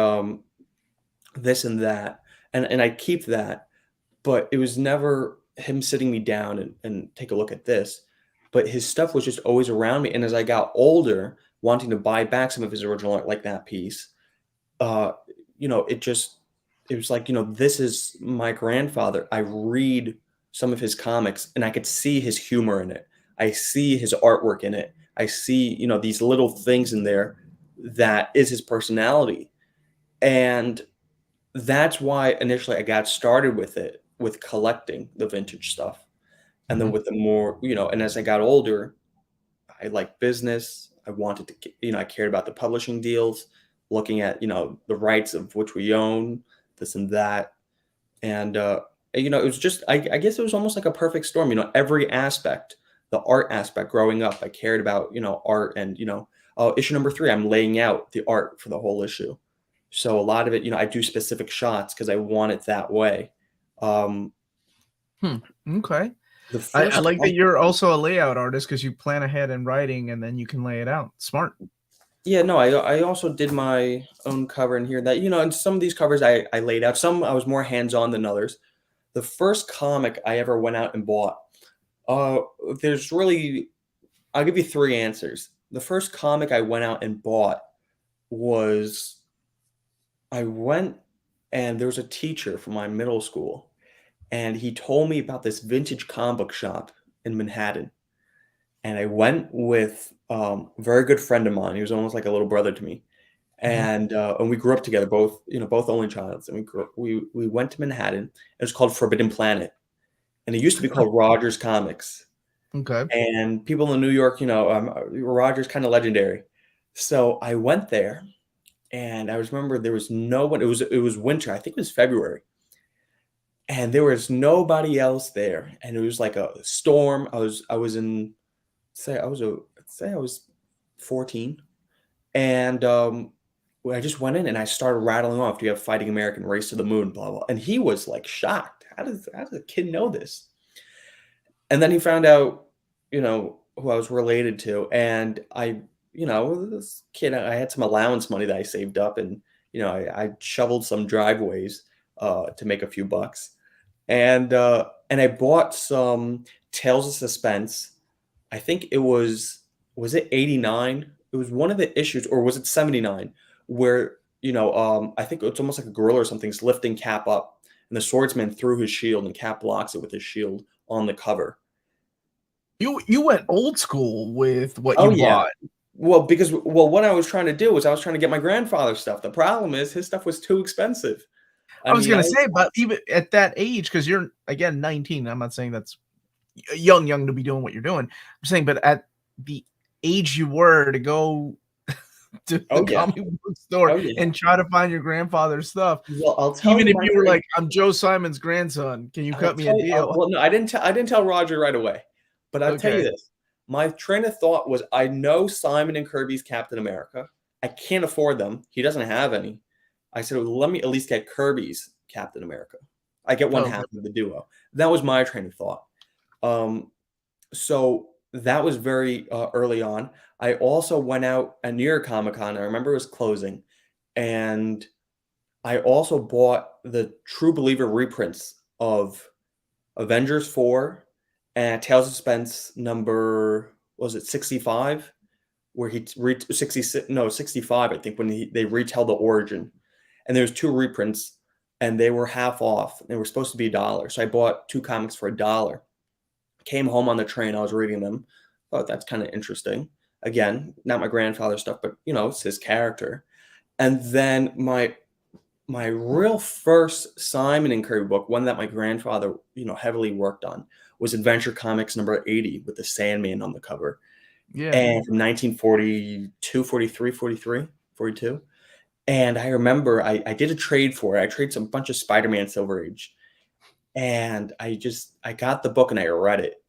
this and that, and I'd keep that, but it was never him sitting me down and take a look at this. But his stuff was just always around me. And as I got older, wanting to buy back some of his original art, like that piece, uh, it was like, this is my grandfather. I read some of his comics and I could see his humor in it. I see his artwork in it. I see, these little things in there that is his personality. And that's why initially I got started with it, with collecting the vintage stuff. And then Mhm. with the more, and as I got older, I liked business. I wanted to, I cared about the publishing deals, looking at, the rights of which we own, this and that. And, it was just, I guess it was almost like a perfect storm, every aspect, the art aspect growing up, I cared about, art and, issue number 3, I'm laying out the art for the whole issue. So a lot of it, I do specific shots because I want it that way. Um, Hmm. Okay. the I first like that you're also a layout artist because you plan ahead in writing and then you can lay it out. Smart. Yeah, no, I also did my own cover in here that, and some of these covers I laid out. Some I was more hands-on than others. The first comic I ever went out and bought, uh, there's really, I'll give you 3 answers. The first comic I went out and bought was I went and there was a teacher from my middle school, and he told me about this vintage comic book shop in Manhattan. And I went with a very good friend of mine. He was almost like a little brother to me. Mhm. And we grew up together, both both only childs, and we went to Manhattan. It was called Forbidden Planet, and it used to be called Rogers Comics. Okay. And people in New York, Roger's kind of legendary. So I went there, and I remember there was no one. It was winter. I think it was February, and there was nobody else there. And it was like a storm. I was in say I was 14, and well, I just went in and I started rattling off. Do you have Fighting American, Race to the Moon, blah blah? And he was like shocked. How does a kid know this? And then he found out, who I was related to, and this kid, I had some allowance money that I saved up, and I shoveled some driveways to make a few bucks, and I bought some Tales of Suspense. I think was it 89? It was one of the issues, or was it 79, where I think it's almost like a gorilla or something's lifting Cap up, and the swordsman threw his shield, and Cap blocks it with his shield on the cover. You went old school with what Oh, you yeah. bought. Well, what I was trying to do was I was trying to get my grandfather's stuff. The problem is his stuff was too expensive. I I was mean, gonna say, but even at that age, because you're again 19. I'm not saying that's young to be doing what you're doing. I'm saying, but at the age you were to go to the oh, yeah. comic book store Oh, yeah. and try to find your grandfather's stuff, Well, I'll tell even you if my you were train like, "I'm Joe Simon's grandson, can you I'll cut me a tell you deal?" well, no, I didn't tell Roger right away, but I'll tell you Okay. this. My train of thought was, I know Simon and Kirby's Captain America. I can't afford them. He doesn't have any. I said, "Well, let me at least get Kirby's Captain America. I get one Oh, okay. half of the duo." That was my train of thought. Um, so that was very early on. I also went out at New York Comic Con. I remember it was closing, and I also bought the True Believer reprints of Avengers 4 and Tales of Suspense number, was it 65? Where he 66, no, 65, I think, when they retell the origin. And there's two reprints, and they were half off. They were supposed to be $1. So I bought two comics for $1. Came home on the train, I was reading them. Thought that's kind of interesting. Again, not my grandfather's stuff, but it's his character. And then my real first Simon and Kirby book, one that my grandfather, heavily worked on, was Adventure Comics number 80 with the Sandman on the cover. Yeah. And from 1942, 43, 43, 42. And I remember I did a trade for it. I traded some bunch of Spider-Man Silver Age. And I got the book and I read it.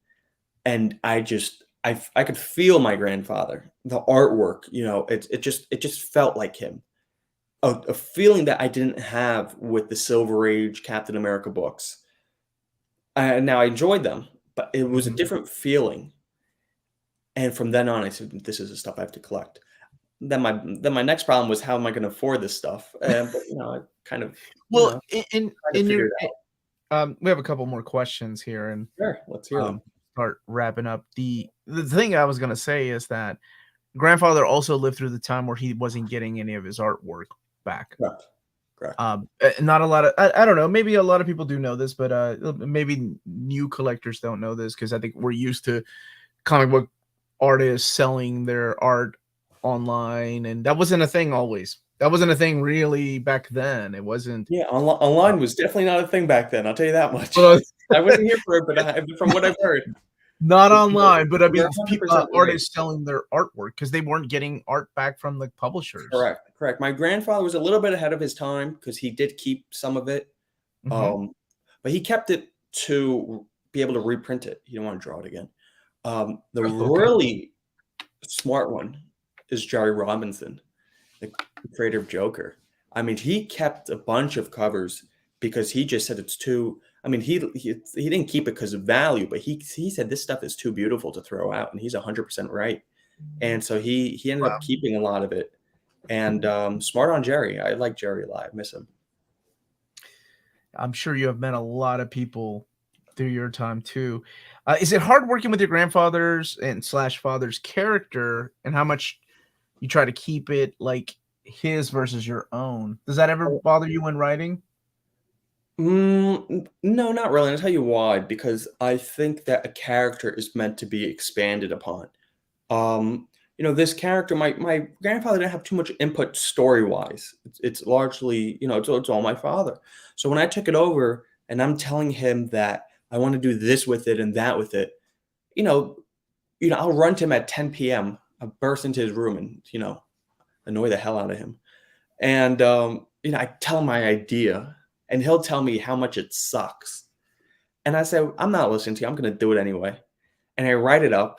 And I could feel my grandfather, the artwork, it just felt like him. A feeling that I didn't have with the Silver Age Captain America books. Now I enjoyed them, but it was a Mhm. different feeling. And from then on, I said, "This is the stuff I have to collect." Then my next problem was, how am I going to afford this stuff? But I kind of Well, tried to in figure your it out. we have a couple more questions here, and Sure, let's hear them. start wrapping up. The thing I was gonna say is that grandfather also lived through the time where he wasn't getting any of his artwork back. Correct, correct. Not a lot of I don't know, maybe a lot of people do know this, but maybe new collectors don't know this because I think we're used to comic book artists selling their art online, and that wasn't a thing always. That wasn't a thing really back then. It wasn't. Yeah, online was definitely not a thing back then. I'll tell you that much. Well, I wasn't here for it, but from what I've heard, not you're online, but I you're mean, 100% right. artists selling their artwork because they weren't getting art back from the publishers. Correct, correct. My grandfather was a little bit ahead of his time because he did keep some of it, Mhm. um, but he kept it to be able to reprint it. He didn't want to draw it again. The Okay. really smart one is Jerry Robinson, the creator of Joker. I mean, he kept a bunch of covers because he just said it's too. I mean, he didn't keep it because of value, but he said this stuff is too beautiful to throw out, and he's 100% right. And so he ended Wow. up keeping a lot of it. And smart on Jerry. I like Jerry a lot. I miss him. I'm sure you have met a lot of people through your time too. Is it hard working with your grandfather's and slash father's character, and how much you try to keep it like his versus your own? Does that ever bother you when writing? No, not really. And I'll tell you why. Because I think that a character is meant to be expanded upon. This character, my grandfather didn't have too much input story wise. It's largely, it's all my father. So when I took it over and I'm telling him that I want to do this with it and that with it, you know, I'll run to him at 10 p.m. I'll burst into his room and, annoy the hell out of him. And, I tell him my idea and he'll tell me how much it sucks. And I say, I'm not listening to you. I'm going to do it anyway. And I write it up.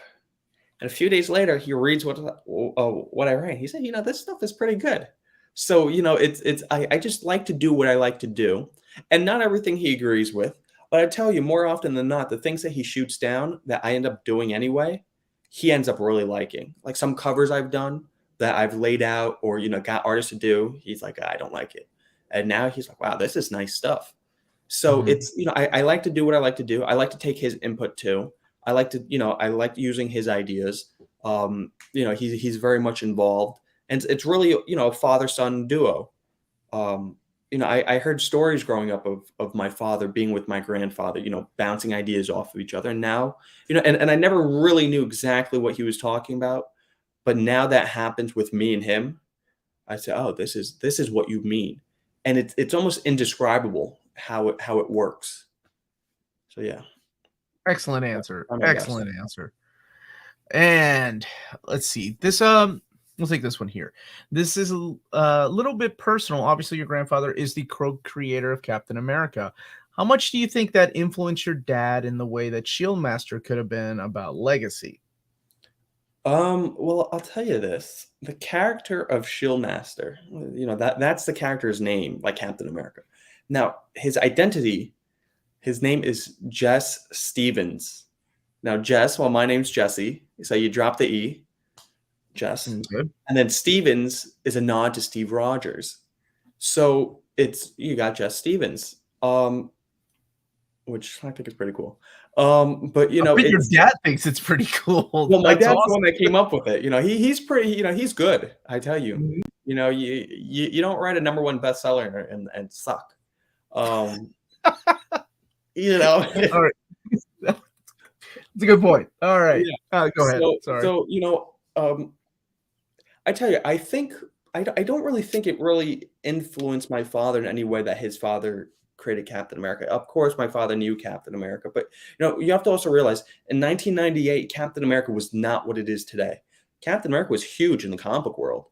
And a few days later, he reads what I write. He said, this stuff is pretty good. So, I just like to do what I like to do. And not everything he agrees with. But I tell you, more often than not, the things that he shoots down that I end up doing anyway, he ends up really liking. Like some covers I've done that I've laid out or, got artists to do, he's like, I don't like it. And now he's like, wow, this is nice stuff. So Mhm. it's, I like to do what I like to do. I like to take his input too. I like to, I like using his ideas. He's very much involved. And it's really, a father-son duo. I heard stories growing up of my father being with my grandfather, bouncing ideas off of each other. And now, and I never really knew exactly what he was talking about. But now that happens with me and him, I say, oh, this is what you mean. And it's almost indescribable how it works. So yeah, Excellent answer. I'm a guess. Excellent answer. And let's see. We'll take this one here. This is a little bit personal. Obviously, your grandfather is the co-creator of Captain America. How much do you think that influenced your dad in the way that ShieldMaster could have been about legacy? Well, I'll tell you this. The character of ShieldMaster, that's the character's name, like Captain America. Now, his identity, his name is Jess Stevens. Now, Jess, well, my name's Jesse, so you drop the E, Jess. Good. And then Stevens is a nod to Steve Rogers. So you got Jess Stevens, which I think is pretty cool. But I bet your dad thinks it's pretty cool. well, my That's dad's the awesome. one that came up with it. He's pretty, he's good. I tell you, Mhm. you don't write a #1 bestseller and suck. You know, All right. That's a good point. All right. yeah. Go ahead. So, Sorry. so I tell you, I think I don't really think it really influenced my father in any way that his father created Captain America. Of course, my father knew Captain America, but you have to also realize in 1998, Captain America was not what it is today. Captain America was huge in the comic book world,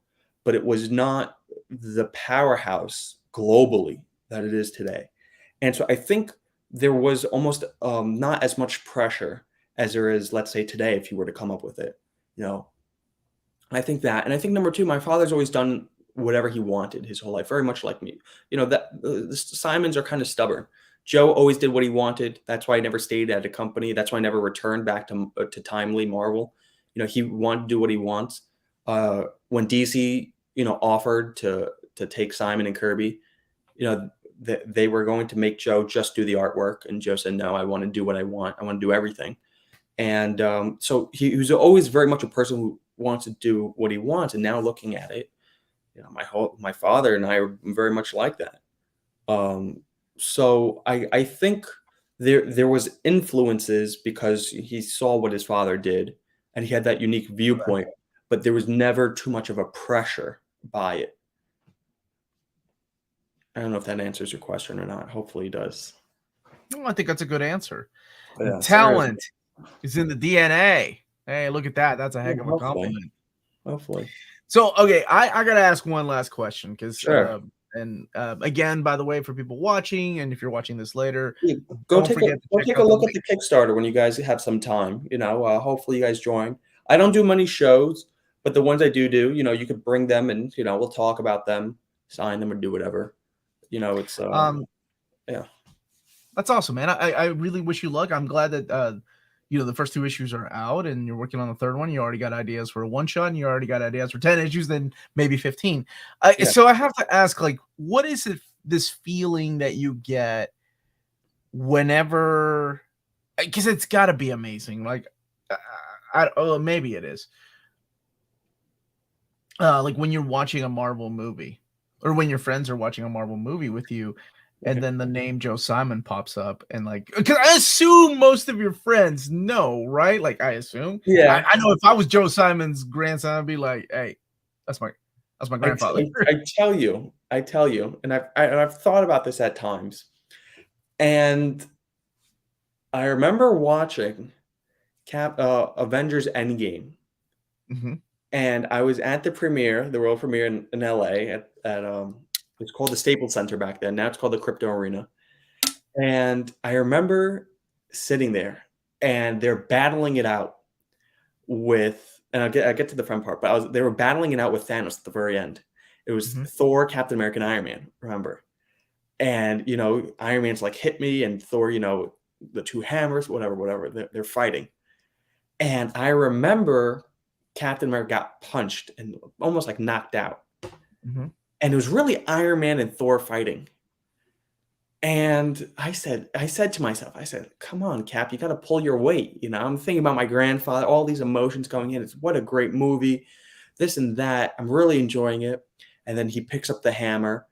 but it was not the powerhouse globally that it is today. And so I think there was almost not as much pressure as there is, let's say, today, if you were to come up with it. You know, I think that, and I think number two, my father's always done whatever he wanted his whole life, very much like me. That the Simons are kind of stubborn. Joe always did what he wanted. That's why he never stayed at a company. That's why I never returned back to Timely Marvel. He wanted to do what he wants. When DC, offered to take Simon and Kirby, they were going to make Joe just do the artwork, and Joe said, "No, I want to do what I want. I want to do everything." And so he was always very much a person who wants to do what he wants. And now looking at it, my father and I are very much like that. So I think there was influences because he saw what his father did and he had that unique viewpoint, but there was never too much of a pressure by it. I don't know if that answers your question or not. Hopefully it does. Well, I think that's a good answer. Yeah, Talent is in the DNA. Hey, look at that. That's a heck of a hopefully. compliment. Hopefully. So, okay, I got to ask one last question because, Sure. again, by the way, for people watching, and if you're watching this later, Yeah, don't forget to go check take out a the look at link. the Kickstarter when you guys have some time. Hopefully you guys join. I don't do many shows, but the ones I do, you could bring them and we'll talk about them, sign them, or do whatever. It's yeah. That's awesome, man. I really wish you luck. I'm glad that the first 2 issues are out and you're working on the third one. You already got ideas for a one shot and you already got ideas for 10 issues, then maybe 15. Yeah. So I have to ask, like, what is it, this feeling that you get whenever, because it's got to be amazing. Like, maybe it is. Like when you're watching a Marvel movie or when your friends are watching a Marvel movie with you, and then the name Joe Simon pops up, and like, because I assume most of your friends know, right? Like, I assume. Yeah. I know if I was Joe Simon's grandson, I'd be like, "Hey, that's my grandfather." I tell you, and I've thought about this at times, and I remember watching Avengers Endgame. Mm-hmm. And I was at the premiere, the world premiere in LA at it's called the Staples Center back then. Now it's called the Crypto Arena. And I remember sitting there and they're battling it out with, and I get to the fun part, but they were battling it out with Thanos at the very end. It was Mm-hmm. Thor, Captain America, and Iron Man, remember? And, Iron Man's like, hit me, and Thor, the two hammers, whatever, they're fighting. And I remember Captain America got punched and almost like knocked out. Mm-hmm. And it was really Iron Man and Thor fighting. And I said to myself, I said, come on, Cap, you got to pull your weight. I'm thinking about my grandfather, all these emotions going in. It's what a great movie, this and that. I'm really enjoying it. And then he picks up the hammer.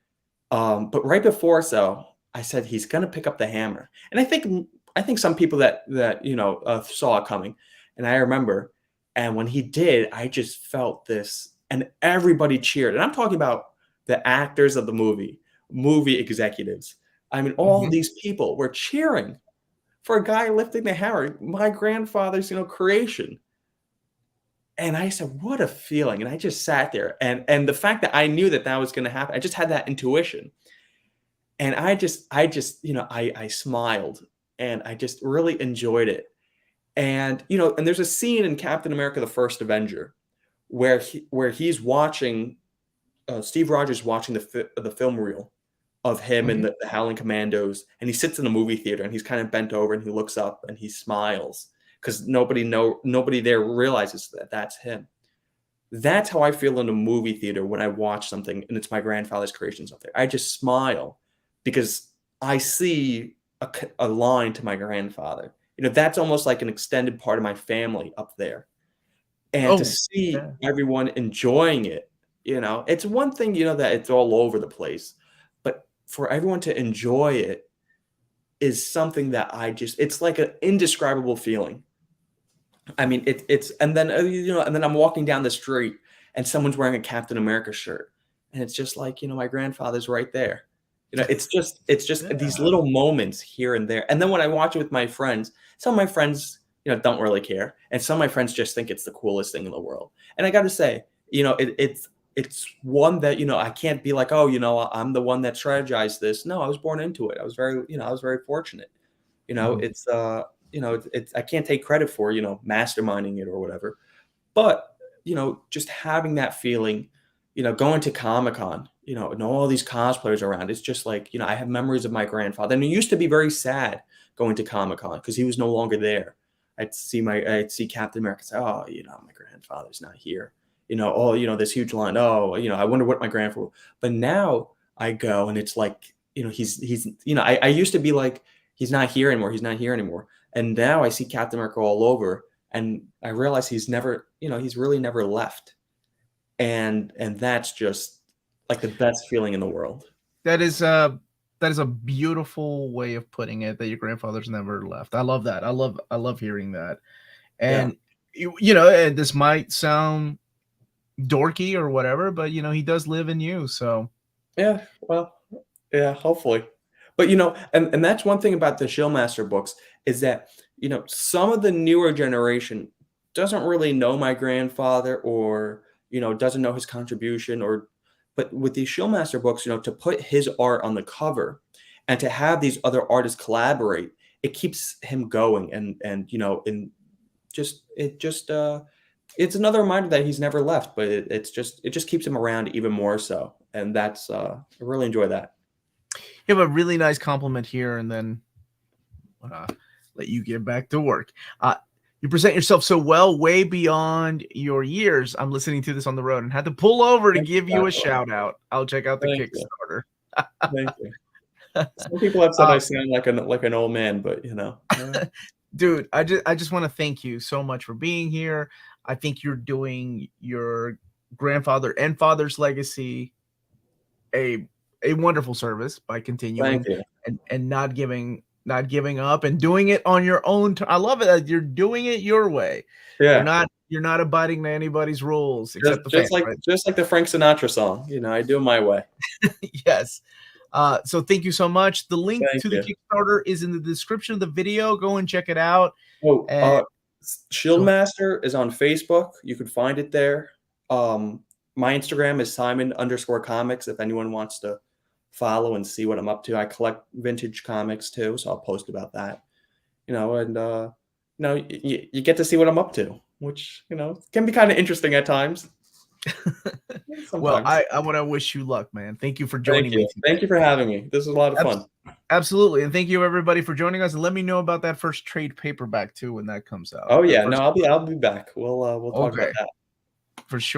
But right before I said, he's going to pick up the hammer. And I think some people that saw it coming. And I remember, and when he did, I just felt this, and everybody cheered. And I'm talking about the actors of the movie executives. I mean, all Mm-hmm. these people were cheering for a guy lifting the hammer, my grandfather's, creation. And I said, what a feeling. And I just sat there. And the fact that I knew that was going to happen, I just had that intuition. And I smiled and I just really enjoyed it. And, and there's a scene in Captain America, the First Avenger, where he's watching, Steve Rogers watching the film reel of him and Mm-hmm. the Howling Commandos. And he sits in the movie theater and he's kind of bent over and he looks up and he smiles because nobody there realizes that that's him. That's how I feel in a movie theater when I watch something and it's my grandfather's creations up there. I just smile because I see a line to my grandfather. That's almost like an extended part of my family up there. And to Oh, see yeah. everyone enjoying it, it's one thing, that it's all over the place. But for everyone to enjoy it is something that it's like an indescribable feeling. I mean, and then, and then I'm walking down the street and someone's wearing a Captain America shirt. And it's just like, my grandfather's right there. It's just these Yeah. little moments here and there. And then when I watch it with my friends, some of my friends, don't really care. And some of my friends just think it's the coolest thing in the world. And I got to say, it's one that, I can't be like, oh, I'm the one that strategized this. No, I was born into it. I was very fortunate. Mhm. It's I can't take credit for, masterminding it or whatever. But, just having that feeling, going to Comic-Con, and all these cosplayers around, it's just like, I have memories of my grandfather. And it used to be very sad going to Comic-Con because he was no longer there. I'd see Captain America say, oh, my grandfather's not here. Oh, this huge line. Oh, I wonder what my grandfather. But now I go and it's like, he's, I used to be like, he's not here anymore. He's not here anymore. And now I see Captain America all over, and I realize he's really never left. And that's just like the best feeling in the world. That is a beautiful way of putting it, that your grandfather's never left. I love that. I love hearing that. Yeah. And and this might sound dorky or whatever, but he does live in you. So Yeah. Well, yeah, hopefully. But and that's one thing about the ShieldMaster books is that, some of the newer generation doesn't really know my grandfather or, doesn't know his contribution but with these ShieldMaster books, to put his art on the cover and to have these other artists collaborate, it keeps him going and it's another reminder that he's never left, but it just keeps him around even more so. And that's I really enjoy that. you have a really nice compliment here, and then uh, let you get back to work. You present yourself so well, way beyond your years. I'm listening to this on the road and had to pull over to Thank you, give you a Joshua. shout out. I'll check out the Thank you. Kickstarter. Thank you. Some people have said I sound like an old man, but Dude, I just want to thank you so much for being here. I think you're doing your grandfather and father's legacy a wonderful service by thank continuing you. and not giving up and doing it on your own. I love it that you're doing it your way. Yeah. You're not abiding to anybody's rules Just except the fans, just like right? just like the Frank Sinatra song, I do it my way. Yes. So thank you so much. The link Thank to the you. Kickstarter is in the description of the video. Go and check it out. Oh, And ShieldMaster is on Facebook. You can find it there. My Instagram is Simon_comics. If anyone wants to follow and see what I'm up to, I collect vintage comics too, so I'll post about that. And you get to see what I'm up to, which can be kind of interesting at times. Well, Sometimes. I want to wish you luck, man. Thank you for Thank joining me you. today. Thank you for having me. This was a lot of fun. Absolutely. And thank you everybody for joining us. And let me know about that first trade paperback too when that comes out. Oh That yeah, first no, I'll be back. We'll talk about Okay. that. For sure.